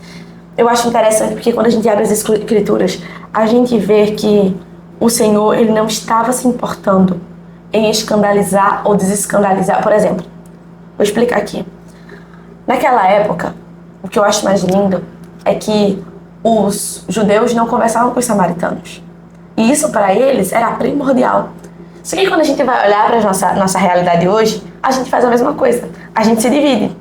S4: Eu acho interessante porque quando a gente abre as escrituras, a gente vê que o Senhor, ele não estava se importando em escandalizar ou desescandalizar. Por exemplo, vou explicar aqui. Naquela época, o que eu acho mais lindo é que os judeus não conversavam com os samaritanos. E isso para eles era primordial. Só que quando a gente vai olhar para a nossa realidade hoje, a gente faz a mesma coisa. A gente se divide.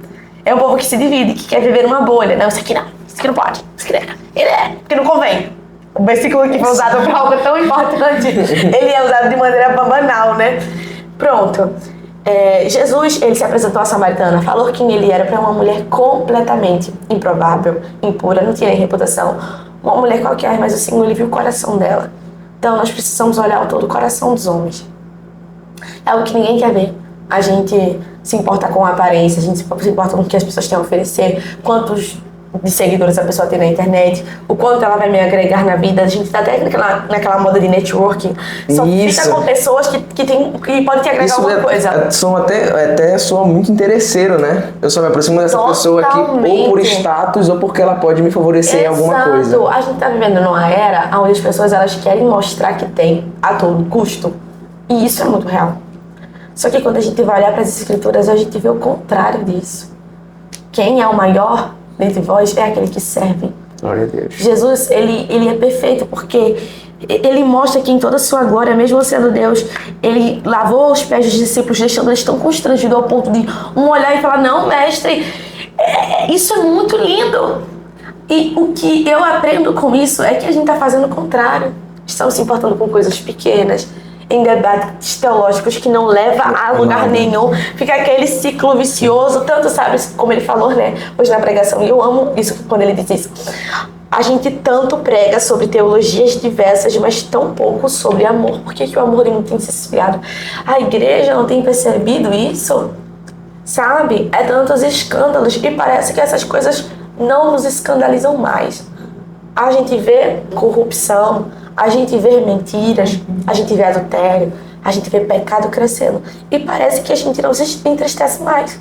S4: É um povo que se divide, que quer viver numa bolha. Não, isso aqui não pode, isso aqui não. Ele porque não convém. O versículo que foi usado para algo tão importante, ele é usado de maneira banal, né? Pronto. Jesus, ele se apresentou à samaritana, falou quem ele era para uma mulher completamente improvável, impura, não tinha nem reputação. Uma mulher qualquer, mas o Senhor, ele viu o coração dela. Então nós precisamos olhar todo o coração dos homens. É algo que ninguém quer ver. A gente se importa com a aparência, a gente se importa com o que as pessoas têm a oferecer, quantos de seguidores a pessoa tem na internet, o quanto ela vai me agregar na vida. A gente tá até naquela moda de networking. Só fica com pessoas que podem te agregar alguma coisa.
S1: Soa muito interesseiro, né? Eu só me aproximo dessa pessoa aqui ou por status ou porque ela pode me favorecer em alguma coisa.
S4: A gente tá vivendo numa era onde as pessoas elas querem mostrar que tem a todo custo. E isso é muito real. Só que quando a gente vai olhar para as escrituras, a gente vê o contrário disso. Quem é o maior dentre vós é aquele que serve.
S1: Glória a Deus.
S4: Jesus, ele é perfeito porque ele mostra que em toda a sua glória, mesmo sendo Deus, ele lavou os pés dos discípulos, deixando eles tão constrangidos ao ponto de um olhar e falar, não, mestre, isso é muito lindo. E o que eu aprendo com isso é que a gente está fazendo o contrário. Estamos se importando com coisas pequenas, em debates teológicos que não leva a lugar nenhum, fica aquele ciclo vicioso, tanto sabe, como ele falou, né, hoje na pregação, e eu amo isso quando ele diz isso, a gente tanto prega sobre teologias diversas, mas tão pouco sobre amor. Por que o amor não tem se esfriado? A igreja não tem percebido isso? Sabe? É tantos escândalos, e parece que essas coisas não nos escandalizam mais. A gente vê corrupção, a gente vê mentiras, a gente vê adultério, a gente vê pecado crescendo. E parece que a gente não se entristece mais.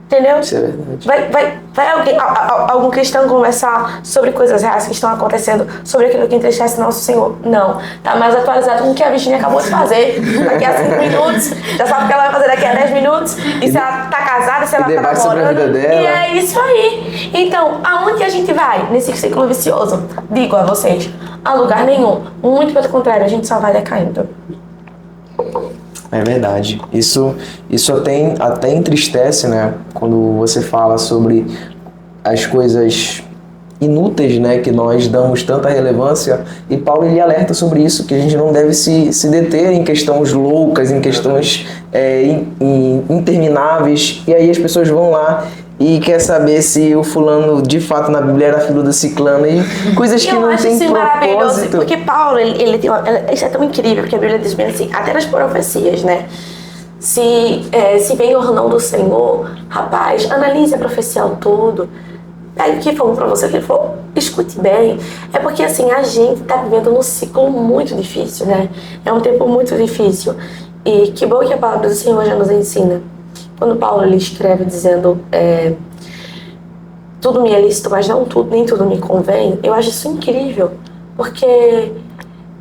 S4: Entendeu?
S1: Isso é verdade.
S4: Vai algum cristão conversar sobre coisas reais que estão acontecendo, sobre aquilo que entristece nosso Senhor? Não. Tá mais atualizado com o que a Virginia acabou de fazer. Daqui a 5 minutos, já sabe o que ela vai fazer daqui a 10 minutos, e se ela tá casada, se ela tá
S1: debate sobre a vida
S4: namorando.
S1: dela.
S4: E é isso aí. Então, aonde a gente vai nesse ciclo vicioso? Digo a vocês, a lugar nenhum. Muito pelo contrário, a gente só vai decaindo.
S1: É verdade. Isso até entristece, né? Quando você fala sobre as coisas inúteis, né? Que nós damos tanta relevância. E Paulo, ele alerta sobre isso, que a gente não deve se deter em questões loucas, em questões intermináveis. E aí as pessoas vão lá e quer saber se o fulano de fato na Bíblia era filho do ciclano e coisas que não tem propósito.
S4: Porque Paulo, ele tem isso é tão incrível, porque a Bíblia diz bem assim, até nas profecias, né? Se vem ou não do Senhor, rapaz, analise a profecia ao todo. Aí o que for pra você, o que for, escute bem. É porque assim, a gente tá vivendo num ciclo muito difícil, né? É um tempo muito difícil. E que bom que a palavra do Senhor já nos ensina. Quando Paulo ele escreve dizendo tudo me é lícito, mas nem tudo me convém, eu acho isso incrível, porque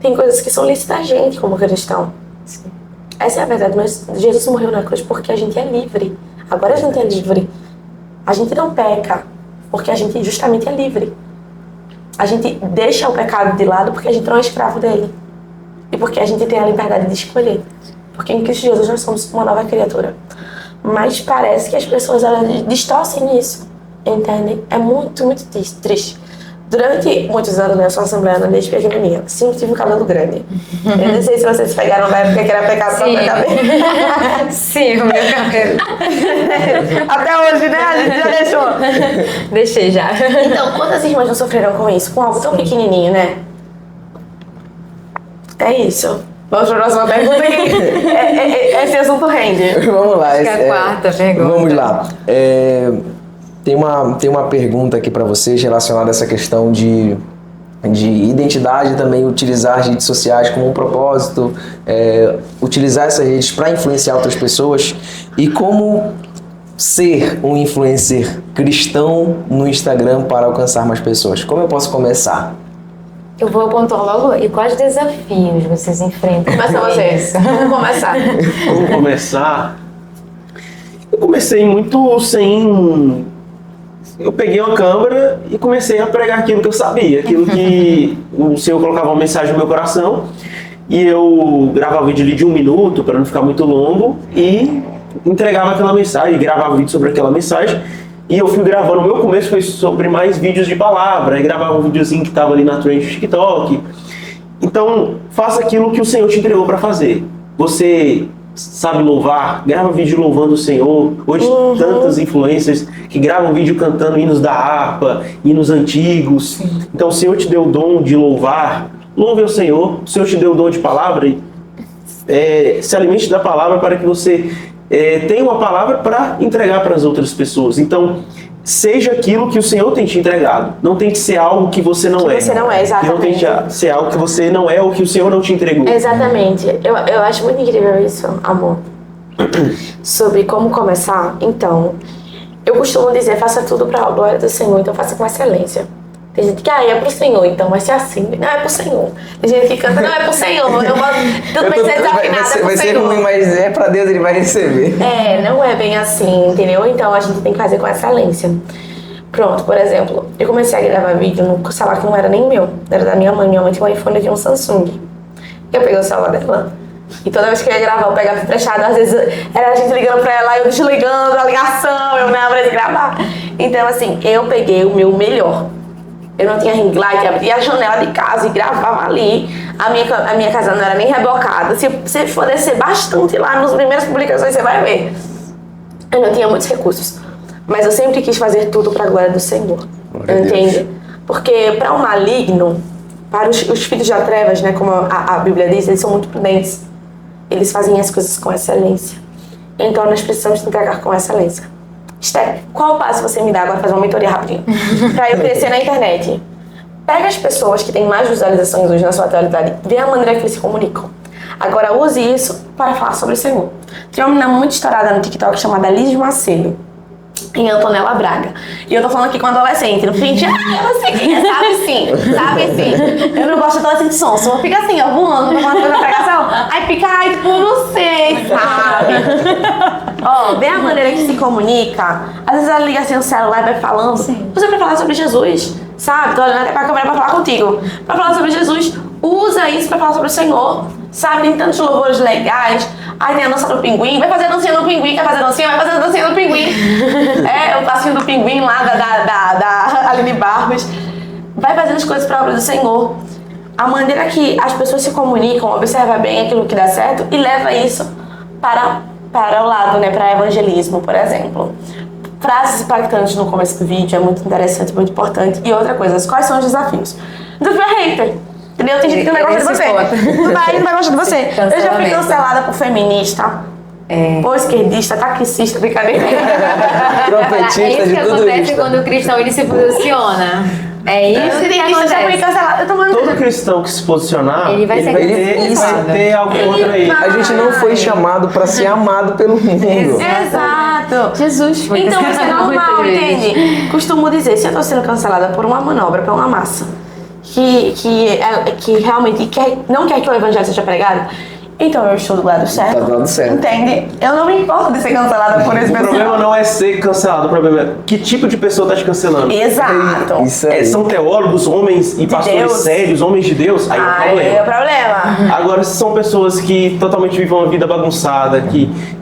S4: tem coisas que são lícitas a gente como cristão. Sim. Essa é a verdade, mas Jesus morreu na cruz porque a gente é livre. Agora a gente é livre. A gente não peca porque a gente justamente é livre. A gente deixa o pecado de lado porque a gente não é escravo dele. E porque a gente tem a liberdade de escolher. Porque em Cristo Jesus nós somos uma nova criatura. Mas parece que as pessoas elas distorcem isso, entendem? É muito, muito triste. Durante muitos anos, eu sou assembleana desde pequenininha. Sempre tive um cabelo grande. Eu não sei se vocês pegaram na época que era pecado pra pegar cabelo.
S2: Sim, o meu cabelo.
S4: Até hoje, né? A gente já deixou.
S2: Deixei já.
S4: Então, quantas irmãs não sofreram com isso? Com algo tão pequenininho, né? É isso. Vamos para a próxima pergunta que esse assunto rende.
S1: Vamos lá.
S2: Acho que é a quarta pergunta.
S1: Vamos lá. Tem uma pergunta aqui para vocês relacionada a essa questão de identidade, também utilizar as redes sociais como um propósito, utilizar essas redes para influenciar outras pessoas e como ser um influencer cristão no Instagram para alcançar mais pessoas. Como eu posso começar?
S2: Eu vou pontuar logo. E quais desafios vocês enfrentam?
S4: Começa você. Vamos começar.
S3: Vamos começar. Eu comecei muito sem... Eu peguei uma câmera e comecei a pregar aquilo que eu sabia, aquilo que o Senhor colocava uma mensagem no meu coração, e eu gravava o vídeo ali de 1 minuto para não ficar muito longo e entregava aquela mensagem, gravava vídeo sobre aquela mensagem. E eu fui gravando, o meu começo foi sobre mais vídeos de palavra, aí gravava um videozinho que estava ali na trend do TikTok. Então, faça aquilo que o Senhor te entregou para fazer. Você sabe louvar, grava vídeo louvando o Senhor. Hoje, tantas influencers que gravam vídeo cantando hinos da harpa, hinos antigos. Então, o Senhor te deu o dom de louvar, louve ao Senhor. O Senhor te deu o dom de palavra, se alimente da palavra para que você tenha uma palavra para entregar para as outras pessoas. Então, seja aquilo que o Senhor tem te entregado. Não tem que ser algo que você não é.
S4: Você não é, exatamente.
S3: Não tem que ser algo que você não é ou que o Senhor não te entregou.
S4: Exatamente. Eu acho muito incrível isso, amor. Sobre como começar. Então, eu costumo dizer, faça tudo para a glória do Senhor, então faça com excelência. Tem gente que, é pro Senhor, então vai ser assim. Não, é pro Senhor. Tem gente que canta, não, é pro Senhor. Tudo bem ser desafinado, é pro Senhor.
S1: Vai ser ruim, mas é pra Deus, ele vai receber.
S4: Não é bem assim, entendeu? Então a gente tem que fazer com excelência. Pronto, por exemplo, eu comecei a gravar vídeo no celular que não era nem meu. Era da minha mãe. Minha mãe tinha um iPhone, eu tinha um Samsung. Eu peguei o celular dela. E toda vez que eu ia gravar, eu pegava emprestado. Às vezes era a gente ligando pra ela, eu desligando a ligação, eu não ia de gravar. Então assim, eu peguei o meu melhor. Eu não tinha ring light, abria a janela de casa e gravava ali. A minha casa não era nem rebocada. Se você for descer bastante lá nas primeiras publicações, você vai ver. Eu não tinha muitos recursos. Mas eu sempre quis fazer tudo para a glória do Senhor. Entende? Porque para o maligno, para os filhos das trevas, né, como a Bíblia diz, eles são muito prudentes. Eles fazem as coisas com excelência. Então nós precisamos entregar com excelência. Esther, qual passo você me dá agora fazer uma mentoria rapidinho? Pra eu crescer na internet. Pega as pessoas que têm mais visualizações hoje na sua atualidade, vê a maneira que eles se comunicam. Agora use isso para falar sobre o Senhor. Tem uma menina muito estourada no TikTok chamada Liz Macedo, em Antonella Braga. E eu tô falando aqui com adolescente, no fim de, eu não sei quem é, sabe sim. Eu não gosto de adolescente sonso, eu fico assim, ó, voando, tô falando na pregação, aí fica, ai, tipo, não sei, sabe? Ó, vê a maneira que se comunica, às vezes ela liga assim o celular e vai falando, você vai falar sobre Jesus, sabe? Tô olhando até pra câmera pra falar contigo. Pra falar sobre Jesus, usa isso pra falar sobre o Senhor, sabe? Tem tantos louvores legais. Aí tem a dança do pinguim, vai fazer a dancinha do pinguim, quer fazer a dancinha, vai fazer a dancinha do pinguim. É, o passinho do pinguim lá da Aline Barros. Vai fazendo as coisas para a obra do Senhor. A maneira que as pessoas se comunicam, observa bem aquilo que dá certo e leva isso para o lado, né, para evangelismo, por exemplo. Frases impactantes no começo do vídeo é muito interessante, muito importante. E outra coisa, quais são os desafios? Desafio é hater. Entendeu? Tem gente que não vai gostar de você. Não vai gostar de você. Eu já fui cancelada por feminista, por esquerdista, taxista, brincadeira.
S1: Trompetista,
S2: é isso
S1: de
S2: que
S1: tudo
S2: acontece
S1: isso.
S2: quando o cristão ele se posiciona. É isso que
S4: Eu já fui
S2: acontece.
S4: cancelada. Eu tô falando
S3: Todo cristão que se posicionar,
S2: Ele vai ser
S3: vai ter algo contra ele.
S1: A gente não foi chamado para ser amado pelo mundo.
S4: Exato.
S2: Jesus foi
S4: Então isso é
S2: cancelado
S4: normal,
S2: muitas vezes.
S4: entende? Costumo dizer, se eu tô sendo cancelada por uma manobra, por uma massa, que realmente não quer que o evangelho seja pregado, então eu estou do lado certo.
S1: Tá do lado certo.
S4: Entende? Eu não me importo de ser cancelada por esse
S3: O
S4: pessoal.
S3: problema não é ser cancelado, o problema é que tipo de pessoa tá te cancelando.
S4: Exato.
S1: Isso aí.
S3: São teólogos, homens e pastores
S4: Deus.
S3: sérios, homens de Deus, aí é o
S4: Aí é o
S3: problema.
S4: problema.
S3: Agora, se são pessoas que totalmente vivem uma vida bagunçada,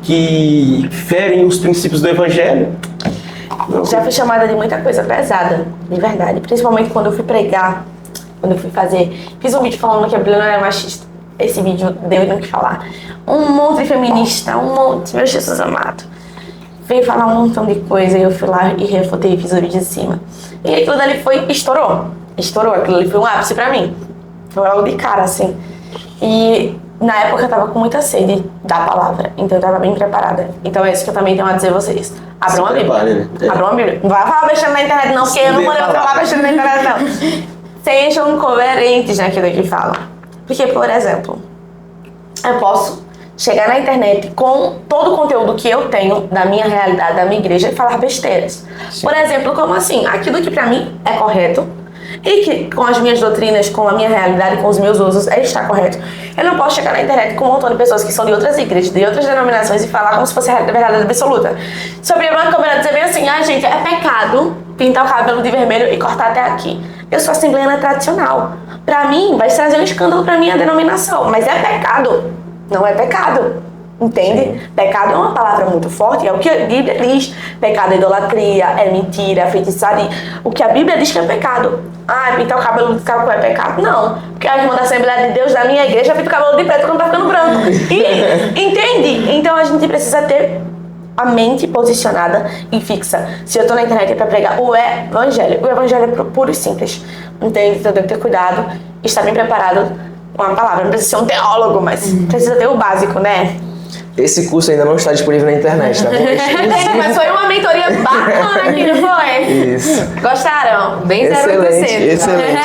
S3: que ferem os princípios do evangelho,
S4: Já fui chamada de muita coisa pesada, de verdade. Principalmente quando eu fui pregar, quando eu fui fiz um vídeo falando que a Bíblia não era machista. Esse vídeo deu no que falar. Um monte de feminista, um monte, meu Jesus amado. Veio falar um montão de coisa e eu fui lá e refutei, fiz o vídeo de cima. E aquilo dali estourou. Estourou, aquilo ali foi um ápice pra mim. Foi logo de cara, assim. E na época eu tava com muita sede da palavra, então eu tava bem preparada. Então é isso que eu também tenho a dizer a vocês. Abram a Bíblia.
S3: prepare, né? É.
S4: Abram a Bíblia. Não vai falar besteira na internet não, porque eu não mandei você falar besteira na internet não. Sejam coerentes naquilo que falam. Porque, por exemplo, eu posso chegar na internet com todo o conteúdo que eu tenho da minha realidade, da minha igreja e falar besteiras.
S1: Sim.
S4: Por exemplo, como assim? Aquilo que pra mim é correto e que com as minhas doutrinas, com a minha realidade, com os meus usos, está correto. Eu não posso chegar na internet com um montão de pessoas que são de outras igrejas, de outras denominações e falar como se fosse a verdade absoluta. Se eu abrir uma câmera e dizer bem assim, gente, é pecado pintar o cabelo de vermelho e cortar até aqui. Eu sou assembleana tradicional. Pra mim, vai trazer um escândalo pra minha denominação. Mas é pecado. Não é pecado. Entende?
S1: Sim.
S4: Pecado é uma palavra muito forte. É o que a Bíblia diz. Pecado é idolatria, é mentira, é feitiçaria. O que a Bíblia diz que é pecado. Pintar o cabelo de caco é pecado? Não. Porque a irmã da Assembleia de Deus da minha igreja pinta o cabelo de preto quando tá ficando branco. Entende? Então a gente precisa ter a mente posicionada e fixa. Se eu tô na internet é pra pregar o evangelho é puro e simples. Entende? Então eu tenho que ter cuidado e estar bem preparado com a palavra. Não precisa ser um teólogo, mas precisa ter o básico, né?
S1: Esse curso ainda não está disponível na internet, tá bom? Exclusivo.
S4: Mas foi uma mentoria bacana aqui, não foi?
S1: Isso.
S4: Gostaram?
S2: Bem 0%.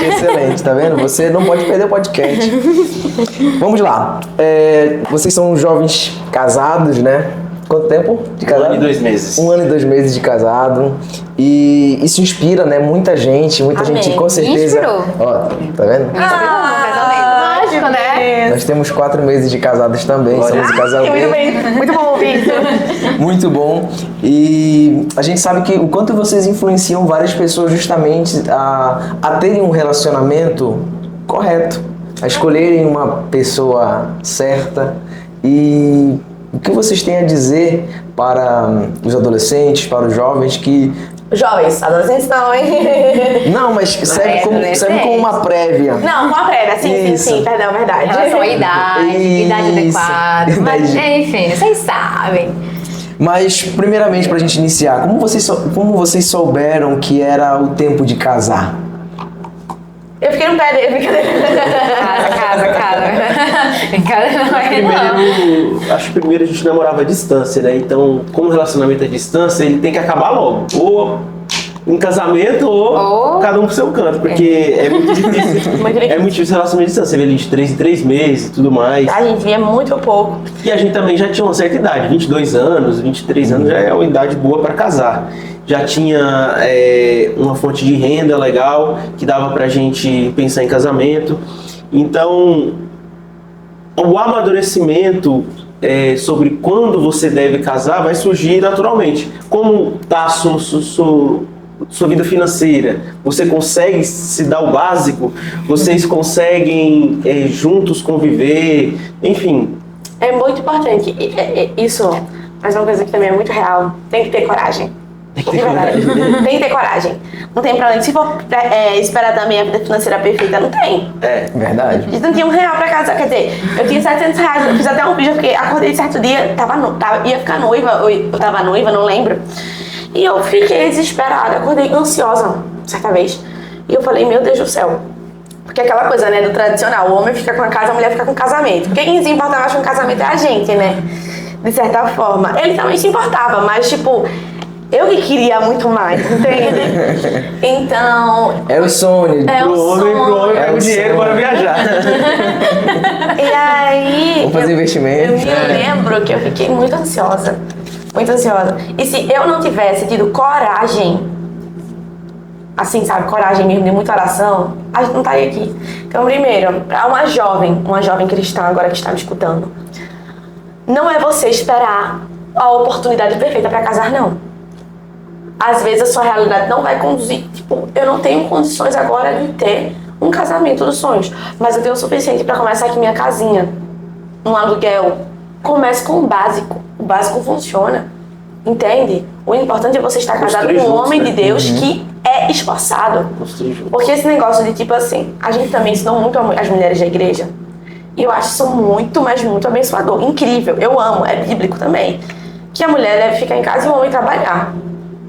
S1: Excelente, tá vendo? Você não pode perder o podcast. Vamos lá. Vocês são jovens casados, né? Quanto tempo de casado?
S3: 1 ano e 2 meses.
S1: 1 ano e 2 meses de casado. E isso inspira, né? Muita gente
S4: Amém.
S1: com certeza.
S2: Inspirou.
S1: Ó, tá vendo?
S2: Lógico, né?
S1: Nós temos 4 meses de casados também, somos um casal
S4: Muito bem, muito bom ouvir isso.
S1: muito bom. E a gente sabe que o quanto vocês influenciam várias pessoas justamente a terem um relacionamento correto, a escolherem uma pessoa certa. E o que vocês têm a dizer para os adolescentes, para os jovens que...
S4: Jovens, adolescentes não, hein?
S1: Não, mas serve como uma prévia.
S4: Não, com a prévia, sim,
S1: Isso.
S4: perdão, verdade.
S2: Em relação à idade
S1: Isso.
S2: adequada. Mas, enfim, vocês sabem.
S1: Mas, primeiramente, para a gente iniciar, como vocês souberam que era o tempo de casar?
S4: Eu fiquei no pé dele, brincadeira.
S2: Casa. Brincadeira não é não.
S3: Acho que primeiro a gente namorava à distância, né? Então, como o relacionamento é à distância, ele tem que acabar logo. Ou em casamento ou cada um pro seu canto, porque é muito difícil. É muito difícil relacionamento de distância. Você vê ali de 3 em 3 meses e tudo mais.
S4: A gente via muito pouco.
S3: E a gente também já tinha uma certa idade, 22 anos, 23 anos já é uma idade boa para casar. Já tinha uma fonte de renda legal que dava pra gente pensar em casamento. Então, o amadurecimento sobre quando você deve casar vai surgir naturalmente. Como está a sua vida financeira? Você consegue se dar o básico? Vocês conseguem juntos conviver? Enfim.
S4: É muito importante. Isso, mas uma coisa que também é muito real. Tem que ter coragem. Tem que ter coragem. Não tem pra onde. Se for esperar também a vida financeira perfeita, não tem.
S1: Verdade.
S4: A gente não tinha R$1 pra casar. Quer dizer, eu tinha R$700. Eu fiz até um vídeo, porque acordei certo dia, ia ficar noiva, ou eu tava noiva, não lembro. E eu fiquei desesperada, acordei ansiosa, certa vez. E eu falei, meu Deus do céu. Porque aquela coisa, né, do tradicional, o homem fica com a casa, a mulher fica com o casamento. Porque quem se importa mais com o casamento é a gente, né? De certa forma. Ele também se importava, mas tipo, eu que queria muito mais, entende? Então...
S1: É o sonho.
S3: Pro homem pega o dinheiro para viajar.
S4: E aí...
S1: Vamos fazer investimento.
S4: Eu me lembro que eu fiquei muito ansiosa. Muito ansiosa. E se eu não tivesse tido coragem, assim, sabe, coragem mesmo, de muita oração, a gente não estaria aqui. Então, primeiro, para uma jovem cristã agora que está me escutando, não é você esperar a oportunidade perfeita para casar, não. Às vezes a sua realidade não vai conduzir, tipo, eu não tenho condições agora de ter um casamento dos sonhos, mas eu tenho o suficiente para começar aqui minha casinha, um aluguel. Comece com o básico funciona, entende? O importante é você estar casado com um homem de Deus que é esforçado. Porque esse negócio de tipo assim, a gente também ensinou muito as mulheres da igreja, e eu acho isso muito, mas muito abençoador, incrível, eu amo, é bíblico também, que a mulher deve ficar em casa e o homem trabalhar.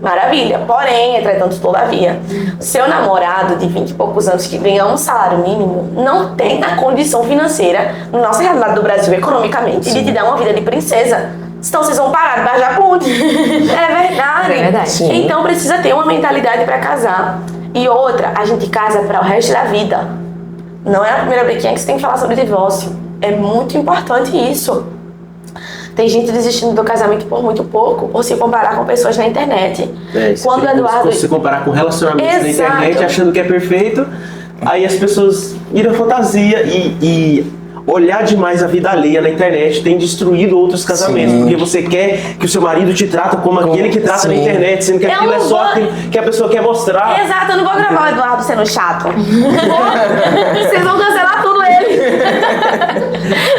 S4: Maravilha, porém, entretanto, todavia, seu namorado de 20 e poucos anos que ganha um salário mínimo não tem a condição financeira, na nossa realidade do Brasil, economicamente, de te dar uma vida de princesa. Senão vocês vão parar de beijar ponte. É verdade.
S2: É verdade.
S1: Sim.
S4: Então precisa ter uma mentalidade para casar. E outra, a gente casa para o resto da vida. Não é a primeira brequinha que você tem que falar sobre divórcio. É muito importante isso. Tem gente desistindo do casamento por muito pouco, por se comparar com pessoas na internet.
S3: Quando o Eduardo... Se comparar com relacionamentos na internet, achando que é perfeito, aí as pessoas viram fantasia e olhar demais a vida alheia na internet tem destruído outros casamentos. Sim. Porque você quer que o seu marido te trata como aquele que trata na internet, sendo que aquilo é só aquilo que a pessoa quer mostrar.
S4: Exato, eu não vou gravar o Eduardo sendo chato. Vocês vão cancelar tudo ele.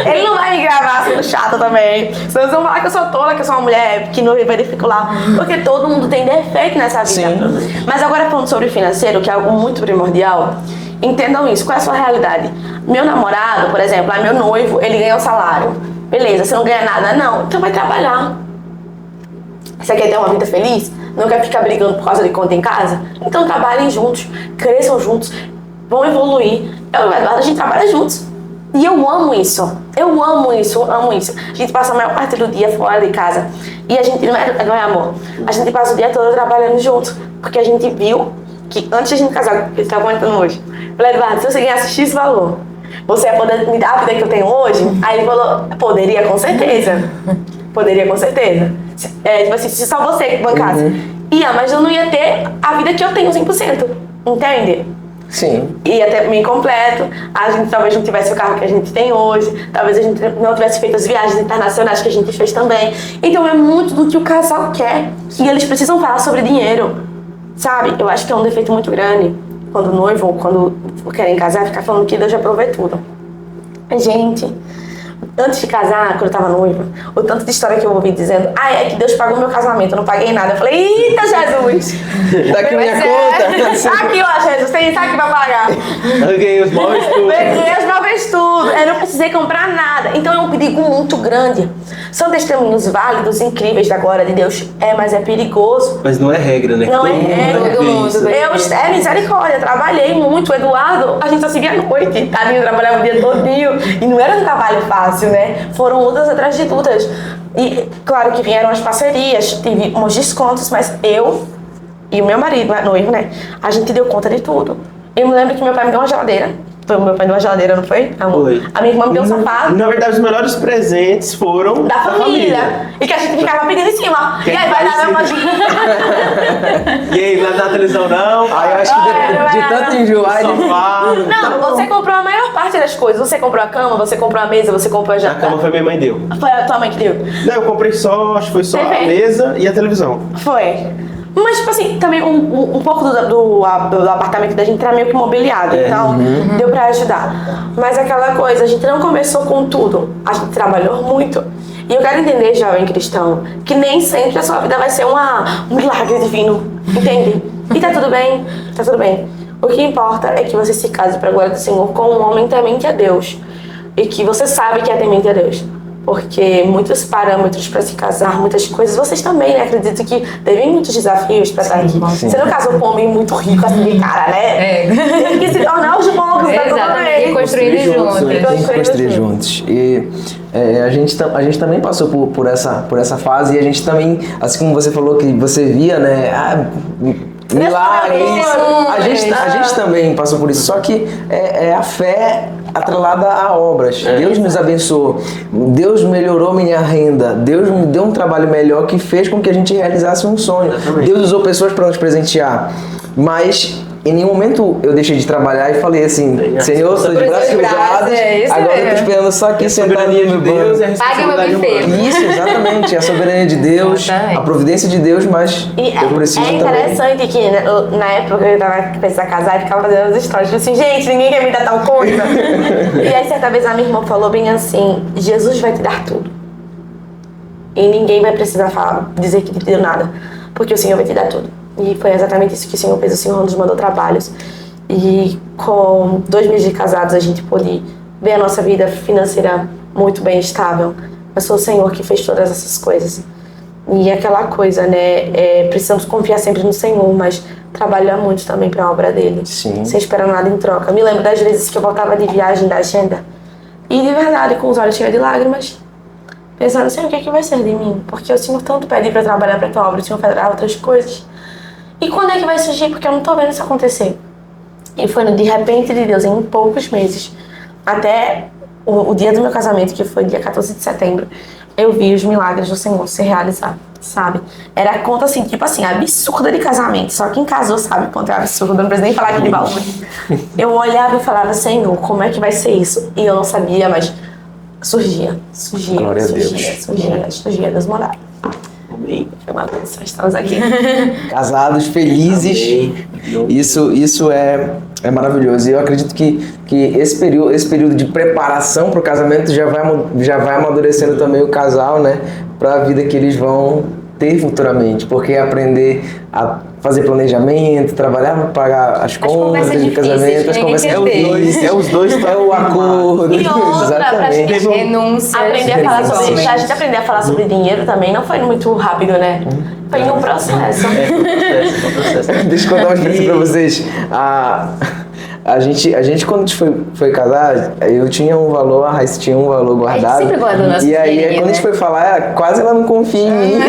S4: Ele não vai me gravar sendo chato também. Vocês vão falar que eu sou tola, que eu sou uma mulher que não verifico lá. Porque todo mundo tem defeito nessa vida. Sim. Mas agora falando sobre o financeiro, que é algo muito primordial, entendam isso. Qual é a sua realidade? Meu namorado, por exemplo, meu noivo, ele ganha um salário. Beleza, você não ganha nada? Não. Então vai trabalhar. Você quer ter uma vida feliz? Não quer ficar brigando por causa de conta em casa? Então trabalhem juntos, cresçam juntos, vão evoluir. Eu e o Eduardo, a gente trabalha juntos. E eu amo isso. Eu amo isso. A gente passa a maior parte do dia fora de casa. E a gente, não é amor, a gente passa o dia todo trabalhando juntos. Porque a gente viu que antes de a gente casar, que ele tá comentando hoje, eu falei, Eduardo, se você ganhasse X valor, você ia poder me dar a vida que eu tenho hoje? Aí ele falou, poderia com certeza. Poderia com certeza. Tipo assim, se só você bancasse. Ia, mas eu não ia ter a vida que eu tenho 100%. Entende?
S1: Sim.
S4: Ia ter meio incompleto. A gente talvez não tivesse o carro que a gente tem hoje. Talvez a gente não tivesse feito as viagens internacionais que a gente fez também. Então é muito do que o casal quer. E eles precisam falar sobre dinheiro. Sabe? Eu acho que é um defeito muito grande quando o noivo ou quando querem casar, ficar falando que Deus já provê tudo. Gente, antes de casar, quando eu tava noiva, o tanto de história que eu ouvi dizendo, é que Deus pagou meu casamento, eu não paguei nada. Eu falei, eita, Jesus!
S1: Tá aqui minha conta.
S4: Aqui, ó, Jesus, tem isso aqui pra pagar.
S3: Eu ganhei os móveis tudo.
S4: Ganhei os móveis tudo. Eu não precisei comprar nada. Então é um perigo muito grande. São testemunhos válidos, incríveis da glória de Deus. Mas é perigoso.
S3: Mas não é regra, né?
S4: Não é regra. É misericórdia. Trabalhei muito. Eduardo, a gente só seguia à noite. Tadinho, trabalhava o dia todinho. E não era um trabalho fácil, né? Foram lutas atrás de lutas. E claro que vieram as parcerias, tive uns descontos, mas eu e o meu marido, noivo, né? A gente deu conta de tudo. Eu me lembro que meu pai me deu uma geladeira. Foi meu pai me deu uma geladeira, não foi? Amor?
S3: Foi.
S4: A minha irmã me deu um sofá.
S3: Na verdade, os melhores presentes foram
S4: Da família. E que a gente ficava pedindo em cima.
S3: Quem
S4: E aí vai dar
S3: vai E aí, vai dar televisão não?
S1: Aí eu acho que de tanto enjoar...
S3: Sofá.
S4: Não, você comprou a maior parte das coisas. Você comprou a cama, você comprou a mesa, você comprou a
S3: A
S4: jantar.
S3: cama foi minha mãe deu.
S4: Foi a tua mãe que deu?
S3: Não, eu comprei só, acho que foi só a
S4: TV.
S3: mesa e a televisão.
S4: Foi. Mas, tipo assim, também um pouco do apartamento da gente era meio que mobiliado, então deu pra ajudar. Mas aquela coisa, a gente não começou com tudo, a gente trabalhou muito. E eu quero entender, jovem cristão, que nem sempre a sua vida vai ser um milagre divino, entende? E tá tudo bem, tá tudo bem. O que importa é que você se case pra glória do Senhor com um homem temente a Deus. E que você sabe que é temente a Deus. Porque muitos parâmetros para se casar, muitas coisas, vocês também, né? Acredito que teve muitos desafios para estar aqui. Você não casou com um homem muito rico, assim, de cara, né? Tem que se tornar os bons, tá tudo
S2: Exatamente,
S4: bem.
S2: e construir juntos.
S1: Tem que construir juntos. E a gente também passou por essa fase e a gente também, assim como você falou que você via, né? Milagres. A gente também passou por isso. Só que é a fé atrelada a obras. Deus nos abençoou. Deus melhorou minha renda. Deus me deu um trabalho melhor que fez com que a gente realizasse um sonho. Deus usou pessoas para nos presentear. Mas em nenhum momento eu deixei de trabalhar e falei assim, Senhor, estou de braços cruzados, agora eu estou esperando só aqui sentar ali no banco.
S2: Pague meu buffet.
S1: Isso, exatamente. A soberania de Deus,
S2: Exatamente.
S1: a providência de Deus, mas eu preciso também.
S4: Interessante que na época eu tava pensando em casar e ficava fazendo as histórias, tipo assim, gente, ninguém quer me dar tal coisa. E aí certa vez a minha irmã falou bem assim, Jesus vai te dar tudo. E ninguém vai precisar dizer que te deu nada, porque o Senhor vai te dar tudo. E foi exatamente isso que o Senhor fez. O Senhor nos mandou trabalhos. E com 2 meses de casados a gente pôde ver a nossa vida financeira muito bem estável. Mas foi o Senhor que fez todas essas coisas. E aquela coisa, né? Precisamos confiar sempre no Senhor, mas trabalhar muito também para a obra dele.
S1: Sim.
S4: Sem esperar nada em troca. Me lembro das vezes que eu voltava de viagem da agenda e de verdade, com os olhos cheios de lágrimas, pensando assim, o que é que vai ser de mim? Porque o Senhor tanto pede para trabalhar para a tua obra, o Senhor fará outras coisas. E quando é que vai surgir? Porque eu não tô vendo isso acontecer. E foi de repente de Deus, em poucos meses, até o dia do meu casamento, que foi dia 14 de setembro, eu vi os milagres do Senhor se realizar, sabe? Era a conta assim, tipo assim, absurda de casamento. Só quem casou sabe quanto é absurdo, não preciso nem falar aqui de valor. Eu olhava e falava, Senhor, como é que vai ser isso? E eu não sabia, mas surgia.
S1: Glória a Deus.
S4: Surgia, Deus morava. Foi uma bênção, estamos aqui.
S1: Casados, felizes.
S3: Amém.
S1: Isso é maravilhoso. E eu acredito que esse período de preparação para o casamento já vai amadurecendo também o casal, né? Para a vida que eles vão ter futuramente. Porque aprender a fazer planejamento, trabalhar para pagar as contas de casamento, as conversas
S3: Os dois
S1: é o acordo.
S4: E outra,
S1: Exatamente.
S2: Renúncia.
S4: Aprender a falar sobre, a gente aprender a falar sobre dinheiro também não foi muito rápido, né? Foi um processo.
S1: Deixa eu contar uma experiência pra vocês. A gente quando a gente foi casar, eu tinha um valor, a Raíssa tinha um valor guardado.
S2: sempre guarda o nosso
S1: E aí,
S2: dinheirinho,
S1: quando a gente
S2: né?
S1: foi falar, quase ela não confia em mim.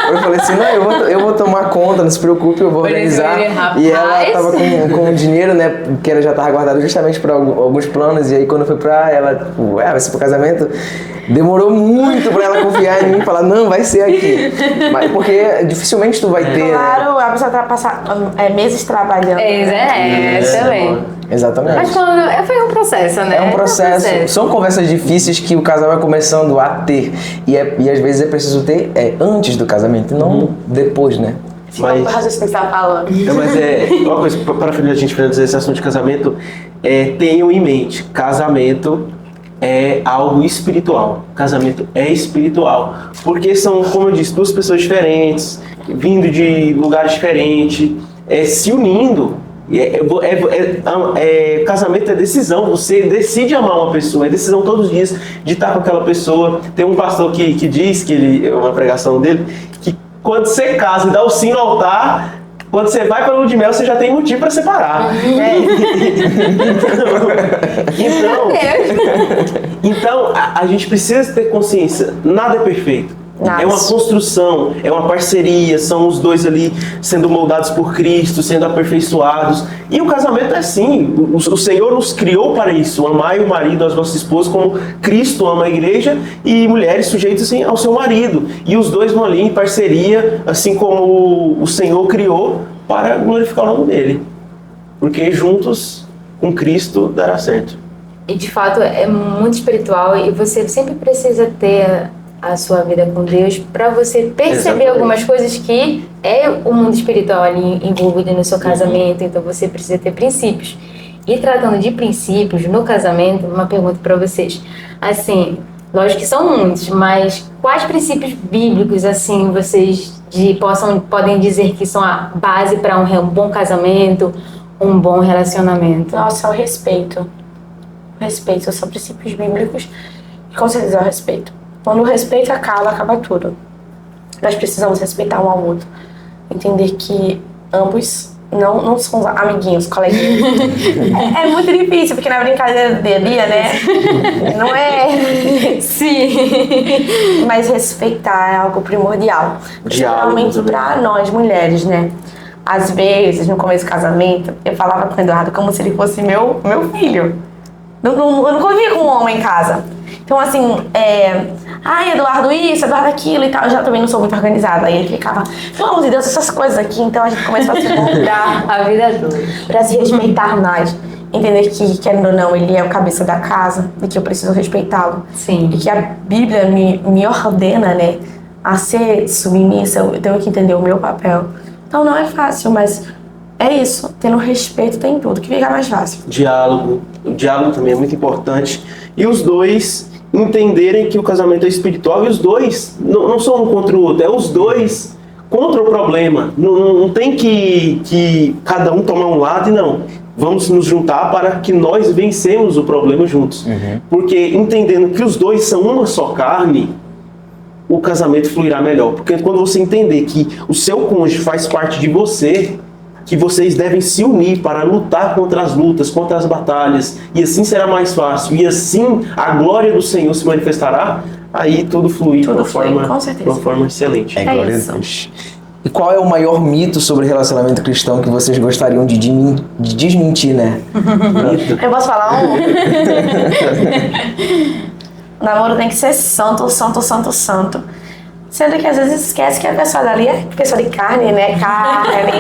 S1: Eu falei assim, não, eu vou tomar conta, não se preocupe, eu vou organizar. E ela tava com o dinheiro, né, que ela já tava guardado justamente para alguns planos. E aí, quando foi pra ela, tipo, vai ser pro casamento. Demorou muito pra ela confiar em mim e falar, não, vai ser aqui. Mas porque dificilmente tu vai ter.
S4: Claro, a pessoa vai passar meses trabalhando.
S2: Também.
S1: Exatamente.
S2: Mas foi um processo, né?
S1: É um processo. São conversas difíceis que o casal vai começando a ter. E às vezes é preciso ter antes do casamento, não depois, né?
S4: Mas o raciocínio que você estava falando.
S3: Mas uma coisa, para a gente finalizar esse assunto de casamento, tenham em mente, casamento é algo espiritual. Casamento é espiritual. Porque são, como eu disse, 2 pessoas diferentes, vindo de lugares diferentes, se unindo. Casamento é decisão, você decide amar uma pessoa, é decisão todos os dias de estar com aquela pessoa. Tem um pastor que diz, que uma pregação dele, que quando você casa e dá o sim no altar, quando você vai para o lua de mel, você já tem motivo para separar. Então, a gente precisa ter consciência, nada é perfeito.
S4: Nasce.
S3: É uma construção, é uma parceria, são os dois ali sendo moldados por Cristo, sendo aperfeiçoados. E o casamento é assim, o Senhor nos criou para isso, amai o marido, as vossas esposas, como Cristo ama a igreja, e mulheres sujeitas ao seu marido. E os dois vão ali em parceria, assim como o Senhor criou, para glorificar o nome dele. Porque juntos, com Cristo, dará certo.
S2: E de fato é muito espiritual e você sempre precisa ter a sua vida com Deus para você perceber
S3: Exatamente.
S2: algumas coisas que é o mundo espiritual ali envolvido no seu casamento, então você precisa ter princípios. E tratando de princípios no casamento, uma pergunta para vocês. Assim, lógico que são muitos, mas quais princípios bíblicos assim vocês podem dizer que são a base para um bom casamento, um bom relacionamento?
S4: Nossa, é o respeito. O respeito são princípios bíblicos e com certeza é o respeito. Quando o respeito acaba tudo. Nós precisamos respeitar um ao outro. Entender que ambos não são amiguinhos, coleguinhas. É muito difícil, porque na brincadeira do dia a dia, né? Não é...
S2: Sim.
S4: Mas respeitar é algo primordial. Principalmente para nós, mulheres, né? Às vezes, no começo do casamento, eu falava com o Eduardo como se ele fosse meu filho. Eu não convivia com um homem em casa. Então, assim, Eduardo isso, Eduardo aquilo e tal. Eu já também não sou muito organizada. Aí ele ficava, pelo amor de Deus, essas coisas aqui. Então a gente começou a se encontrar
S2: A vida toda.
S4: pra se respeitar mais. Entender que, querendo ou não, ele é o cabeça da casa e que eu preciso respeitá-lo.
S2: Sim.
S4: E que a Bíblia me ordena, né, a ser submissa. Eu tenho que entender o meu papel. Então não é fácil, mas é isso. Tendo respeito tem tudo, que fica mais fácil.
S3: Diálogo. O diálogo também é muito importante. E os dois entenderem que o casamento é espiritual e os dois não são um contra o outro, é os dois contra o problema. Não tem que cada um tomar um lado e não. Vamos nos juntar para que nós vencemos o problema juntos. Porque entendendo que os dois são uma só carne, o casamento fluirá melhor. Porque quando você entender que o seu cônjuge faz parte de você, que vocês devem se unir para lutar contra as lutas, contra as batalhas, e assim será mais fácil, e assim a glória do Senhor se manifestará, aí tudo flui de uma forma excelente.
S1: Glória a Deus. E qual é o maior mito sobre relacionamento cristão que vocês gostariam de desmentir, né?
S4: Eu posso falar um? O namoro tem que ser santo, santo, santo, santo. Sendo que às vezes esquece que a pessoa dali é pessoa de carne, né? Carne.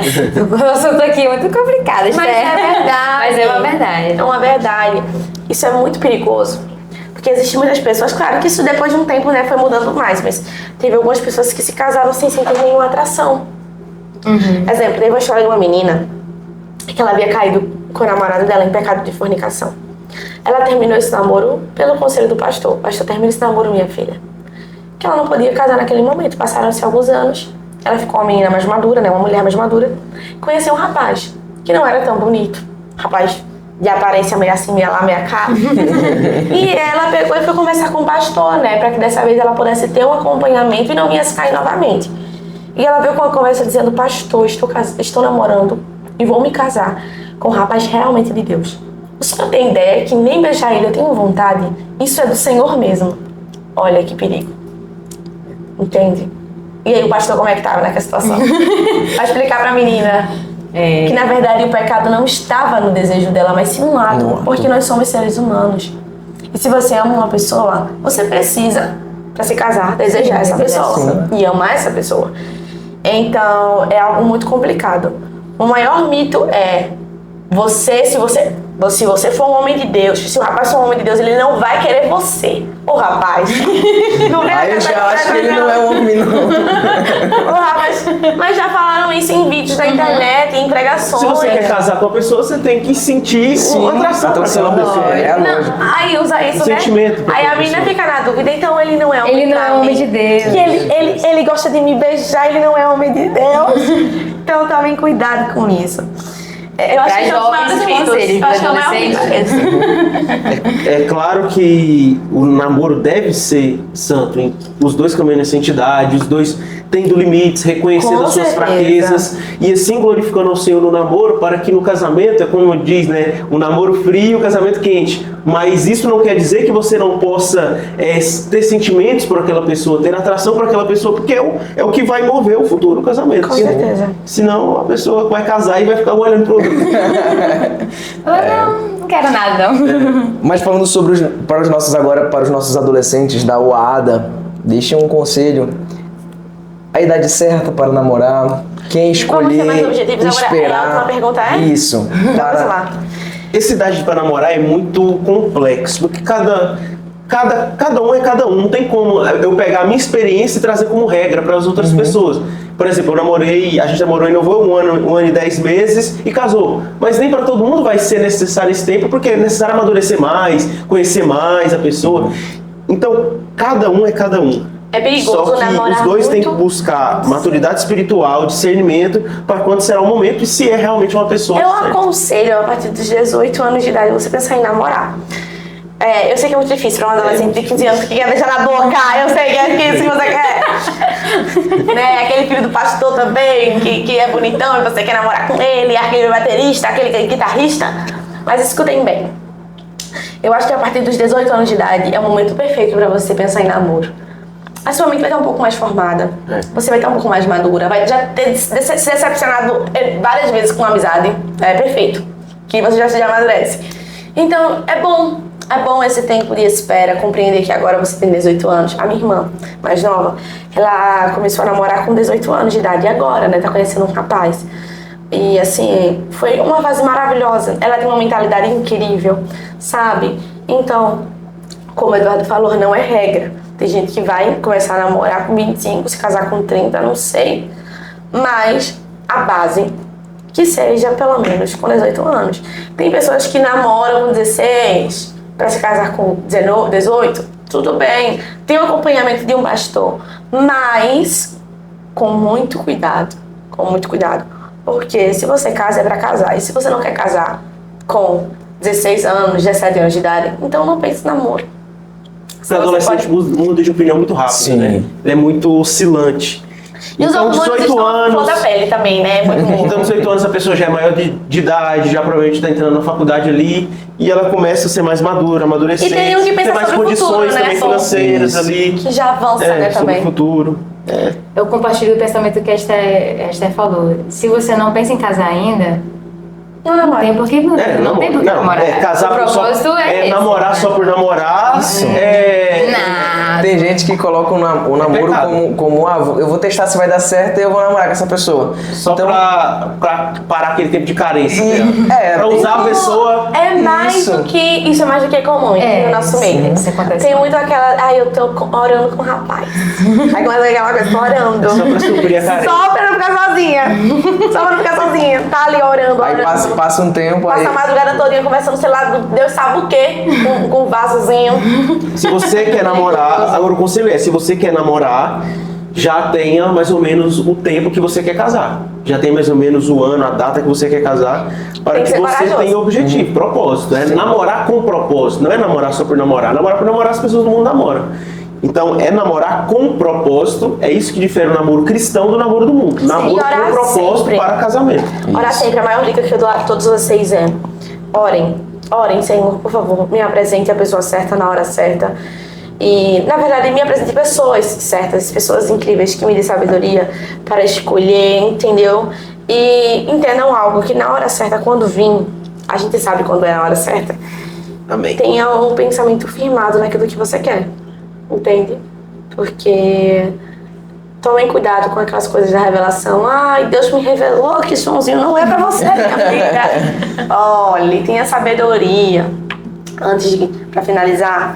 S2: O assunto aqui é muito complicado,
S4: Mas é verdade.
S2: Mas é uma verdade.
S4: É uma verdade. Isso é muito perigoso. Porque existem muitas pessoas, claro que isso depois de um tempo, né, foi mudando mais, mas teve algumas pessoas que se casaram sem sentir nenhuma atração. Exemplo, teve uma história de uma menina que ela havia caído com o namorado dela em pecado de fornicação. Ela terminou esse namoro pelo conselho do pastor. Pastor, termina esse namoro, minha filha. Que ela não podia casar naquele momento. Passaram-se alguns anos. Ela ficou uma menina mais madura, né? Uma mulher mais madura. Conheceu um rapaz que não era tão bonito. Rapaz de aparência meio assim, meio lá, meio cá. E ela pegou e foi conversar com o pastor, né? Pra que dessa vez ela pudesse ter um acompanhamento e não viesse cair novamente. E ela veio com uma conversa dizendo: pastor, estou namorando e vou me casar com um rapaz realmente de Deus. O senhor tem ideia que nem beijar ele eu tenho vontade? Isso é do Senhor mesmo. Olha que perigo. Entende? E aí o pastor como é que estava naquela situação? Vai explicar pra menina que na verdade o pecado não estava no desejo dela, mas sim no ato, porque nós somos seres humanos. E se você ama uma pessoa, você precisa, pra se casar, desejar essa pessoa e amar essa pessoa. Então é algo muito complicado. O maior mito é se você for um homem de Deus, se o rapaz for um homem de Deus, ele não vai querer você. O rapaz. Não
S1: Aí eu já acho que ele não é um homem, não.
S4: O rapaz. Mas já falaram isso em vídeos da internet, em pregações.
S3: Se você quer casar com a pessoa, você tem que sentir uma atração para aquela pessoa.
S4: Aí usa isso, né?
S3: Sentimento.
S4: Aí a menina fica na dúvida, então ele não é homem.
S2: Ele não é homem de Deus.
S4: Que ele gosta de me beijar, ele não é homem de Deus. Então tomem cuidado com isso. Eu acho
S2: Para
S4: que são os
S2: jovens,
S4: maiores mitos.
S2: conselhos
S4: Eu acho que é o
S2: para
S4: maior mito.
S2: adolescentes.
S3: É claro que o namoro deve ser santo, hein? Os dois caminham nessa entidade, os dois tendo limites, reconhecendo
S4: Com
S3: as suas
S4: certeza.
S3: fraquezas e assim glorificando ao Senhor no namoro, para que no casamento, é como diz, né? O namoro frio e o casamento quente. Mas isso não quer dizer que você não possa ter sentimentos por aquela pessoa, ter atração por aquela pessoa, porque é o que vai mover o futuro casamento.
S4: Com certeza.
S3: Senão a pessoa vai casar e vai ficar olhando pro outro.
S2: Não quero nada, não.
S1: Mas falando sobre para os nossos adolescentes da UADA, deixe um conselho. A idade certa para namorar, quem
S4: Vamos ser mais
S1: escolher,
S4: objetivos agora. É a última pergunta, é?
S1: Isso.
S4: Vamos
S1: Para...
S4: lá.
S3: Essa idade para namorar é muito complexo, porque cada um é cada um. Não tem como eu pegar a minha experiência e trazer como regra para as outras pessoas. Por exemplo, a gente namorou e noivou um ano e 10 meses e casou. Mas nem para todo mundo vai ser necessário esse tempo, porque é necessário amadurecer mais, conhecer mais a pessoa. Então, cada um é cada um.
S4: É perigoso
S3: Só que
S4: namorar
S3: os dois têm que
S4: muito.
S3: buscar maturidade espiritual, discernimento, para quando será o momento e se é realmente uma pessoa
S4: Eu
S3: certa.
S4: aconselho, a partir dos 18 anos de idade, você pensar em namorar. Eu sei que é muito difícil para um adolescente de 15 anos que quer deixar na boca. Eu sei que é isso que você quer. Né? Aquele filho do pastor também, que é bonitão e você quer namorar com ele, aquele baterista, aquele guitarrista. Mas escutem bem. Eu acho que a partir dos 18 anos de idade é o momento perfeito para você pensar em namoro. A sua mente vai estar um pouco mais formada, você vai estar um pouco mais madura, vai já ter se decepcionado várias vezes com amizade. É perfeito, que você já amadurece. Então, é bom esse tempo de espera, compreender que agora você tem 18 anos. A minha irmã, mais nova, ela começou a namorar com 18 anos de idade, e agora, né, tá conhecendo um rapaz. E assim, foi uma fase maravilhosa. Ela tem uma mentalidade incrível, sabe? Então, como o Eduardo falou, não é regra. Tem gente que vai começar a namorar com 25, se casar com 30, não sei. Mas a base, que seja pelo menos com 18 anos. Tem pessoas que namoram com 16 para se casar com 18, tudo bem. Tem o acompanhamento de um pastor, mas com muito cuidado. Porque se você casa é para casar. E se você não quer casar com 16 anos, 17 anos de idade, então não pense em namoro.
S3: O adolescente muda de opinião muito rápido,
S1: Sim.
S3: né? Ele é muito oscilante.
S4: E os
S3: Então,
S4: hormônios
S3: 18
S4: estão à flor
S3: anos.
S4: da pele também, né?
S3: Então, 18 anos, a pessoa já é maior de idade, já provavelmente está entrando na faculdade ali, e ela começa a ser mais madura, amadurecer.
S4: E tem um que pensa
S3: ter mais
S4: sobre o
S3: condições
S4: futuro, né?
S3: também
S4: São-
S3: financeiras ali.
S4: Que já avança, né,
S3: sobre
S4: também.
S3: o futuro.
S2: Eu compartilho o pensamento que a Esther falou. Se você não pensa em casar ainda,
S4: Não
S2: não
S4: namora.
S2: tem por que não tem por que namorar.
S3: Casar
S2: o propósito
S3: é
S2: esse,
S3: namorar
S2: né?
S3: só por namorar.
S2: Nada.
S1: Tem gente que coloca o namoro
S3: pecado.
S1: como eu vou testar se vai dar certo e eu vou namorar com essa pessoa.
S3: Só
S1: Então,
S3: pra parar aquele tempo de carência. Pra
S1: tem-
S3: usar a pessoa.
S4: É mais
S1: Isso.
S4: do que... Isso é mais do que comum no nosso meio.
S2: Isso acontece.
S4: Tem muito aquela... Eu tô orando com o rapaz. Aí começa aquela coisa, tô orando.
S3: Só pra suprir a carência.
S4: Só pra não ficar sozinha. Só pra não ficar sozinha. Tá ali orando,
S1: aí
S4: orando.
S1: passa um tempo, aí
S4: Passa a madrugada todinha conversando, sei lá, Deus sabe o quê, com um vasozinho.
S3: Se você quer namorar, agora o conselho é, se você quer namorar, já tenha mais ou menos o tempo que você quer casar. Já tem mais ou menos o ano, a data que você quer casar, para
S4: Tem
S3: que
S4: que ser
S3: você
S4: corajoso.
S3: tenha objetivo, propósito. É namorar com propósito, não é namorar só por namorar. Namorar por namorar, as pessoas do mundo namoram. Então, é namorar com propósito, é isso que difere o namoro cristão do namoro do mundo. Namoro
S4: orar
S3: com propósito
S4: sempre.
S3: para casamento.
S4: Orar sempre, a maior dica que eu dou a todos vocês é: orem, Senhor, por favor, me apresente a pessoa certa na hora certa. E, na verdade, me apresente pessoas certas, pessoas incríveis que me dêem sabedoria para escolher, entendeu? E entendam algo, que na hora certa, quando vir, a gente sabe quando é a hora certa,
S3: Amém.
S4: tenha um pensamento firmado naquilo que você quer, entende? Porque tomem cuidado com aquelas coisas da revelação. Ai, Deus me revelou que Joãozinho não é pra você, minha filha. Olhe, tenha sabedoria. Pra finalizar,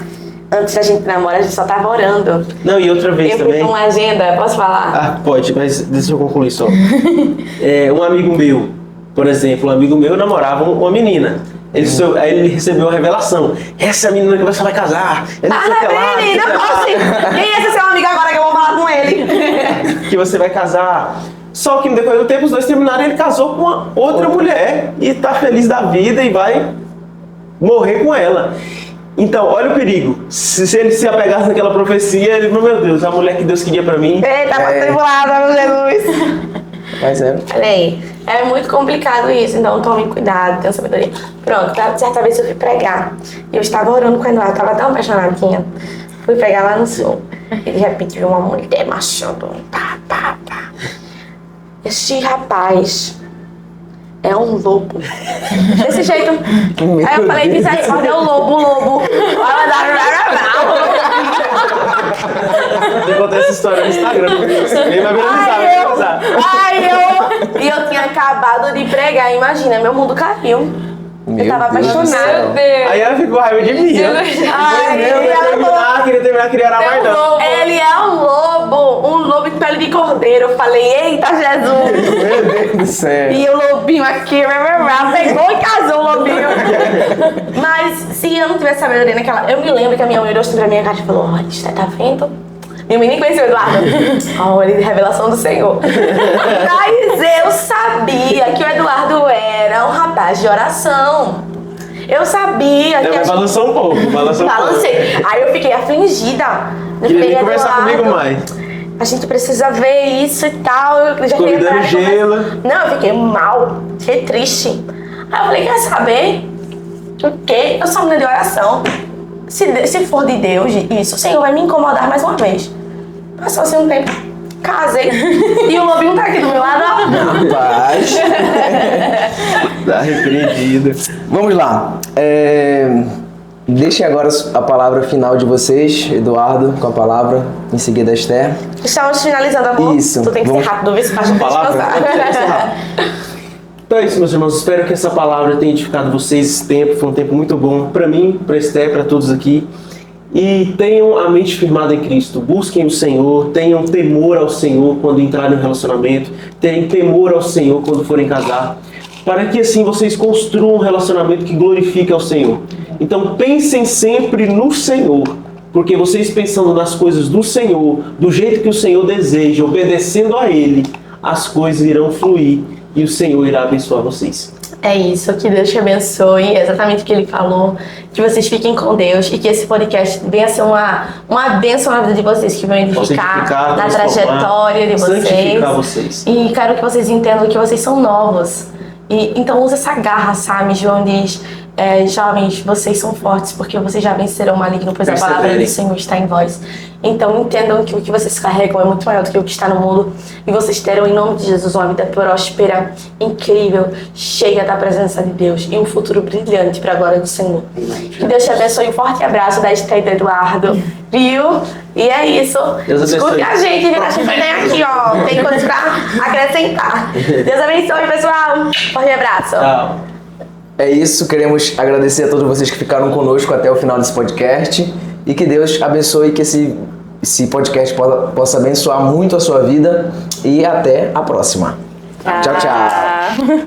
S4: antes da gente namorar, a gente só tava orando.
S3: Não, e outra vez
S4: Eu fui
S3: também.
S4: com uma agenda, posso falar?
S3: Ah, pode, mas deixa eu concluir só. Um amigo meu, por exemplo, namorava uma menina. Aí ele recebeu a revelação. Essa é a menina que você vai casar. Ela não sei o que lá,
S4: menina,
S3: não sei o que lá.
S4: poxa, quem é esse seu amigo agora que eu vou falar com ele?
S3: Que você vai casar. Só que no decorrer do tempo os dois terminaram e ele casou com uma outra mulher e tá feliz da vida e vai morrer com ela. Então, olha o perigo. Se ele se apegasse naquela profecia, ele, meu Deus, a mulher que Deus queria pra mim.
S4: Eita, atribulada, meu Jesus.
S1: Mas é.
S4: Olha aí, é muito complicado isso, então tome cuidado, tenha sabedoria. Pronto, certa vez eu fui pregar, e eu estava orando com o Eduardo, eu estava tão apaixonadinha. Fui pregar lá no sul, e de repente vi uma mulher marchando, pá, pá, pá. Este rapaz é um lobo. Desse jeito. Aí eu falei, diz aí, olha o lobo.
S3: Eu contei essa história no Instagram, ele vai viralizar,
S4: E eu tinha acabado de pregar, imagina, meu mundo caiu. Eu tava apaixonada.
S2: Meu Deus.
S3: Aí ela ficou com raiva de mim. Queria terminar, queria orar mais não.
S4: Ele é um lobo de pele de cordeiro. Eu falei, eita Jesus!
S1: Meu Deus do céu.
S4: E o lobinho aqui, pegou e casou o lobinho. Mas se eu não tivesse sabedoria naquela... Eu me lembro que a minha mãe olhou pra minha cara e falou, olha, tá vendo? Minha mãe nem conheceu o Eduardo. Olha, revelação do Senhor. Mas eu sabia que o Eduardo era um rapaz de oração. Eu sabia que...
S3: Mas balançou um pouco,
S4: Balancei. Aí eu fiquei afligida.
S3: Queria nem conversar comigo mais.
S4: A gente precisa ver isso e tal. Eu já
S3: Ficou me dando gelo.
S4: Não, eu fiquei mal. Fiquei triste. Aí eu falei, quer saber? O quê? Eu sou menina de oração. Se for de Deus isso, o Senhor vai me incomodar mais uma vez. Passou assim um tempo, casei. E o lobinho tá aqui do meu lado, ó.
S1: Rapaz.
S3: Tá repreendido.
S1: Vamos lá. Deixem agora a palavra final de vocês, Eduardo, com a palavra, em seguida Esther.
S4: Estamos finalizando, amor.
S1: Isso.
S4: Tu tem que ser rápido, vê se faz
S3: Palavra. Então é isso, meus irmãos. Espero que essa palavra tenha edificado vocês esse tempo. Foi um tempo muito bom para mim, para Esther, para todos aqui. E tenham a mente firmada em Cristo. Busquem o Senhor, tenham temor ao Senhor quando entrarem no relacionamento, tenham temor ao Senhor quando forem casar, para que assim vocês construam um relacionamento que glorifique ao Senhor. Então pensem sempre no Senhor, porque vocês pensando nas coisas do Senhor, do jeito que o Senhor deseja, obedecendo a Ele, as coisas irão fluir e o Senhor irá abençoar vocês.
S4: É isso, que Deus te abençoe, é exatamente o que Ele falou, que vocês fiquem com Deus e que esse podcast venha ser uma bênção na vida de vocês, que venha edificar na trajetória de vocês.
S3: Santificar vocês.
S4: E quero que vocês entendam que vocês são novos. E, então use essa garra, sabe? João diz, jovens, vocês são fortes porque vocês já venceram o maligno, pois a palavra do Senhor está em vós. Então entendam que o que vocês carregam é muito maior do que o que está no mundo e vocês terão em nome de Jesus uma vida próspera, incrível, cheia da presença de Deus e um futuro brilhante para a glória do Senhor. Que Deus te abençoe, um forte abraço da Esther e do Eduardo, viu? E é isso. Escute a gente, a gente vem aqui, ó, tem coisas para acrescentar. Deus abençoe, pessoal. Forte abraço.
S3: Tchau.
S1: É isso, queremos agradecer a todos vocês que ficaram conosco até o final desse podcast e que Deus abençoe, que esse podcast possa abençoar muito a sua vida e até a próxima. Tchau, tchau.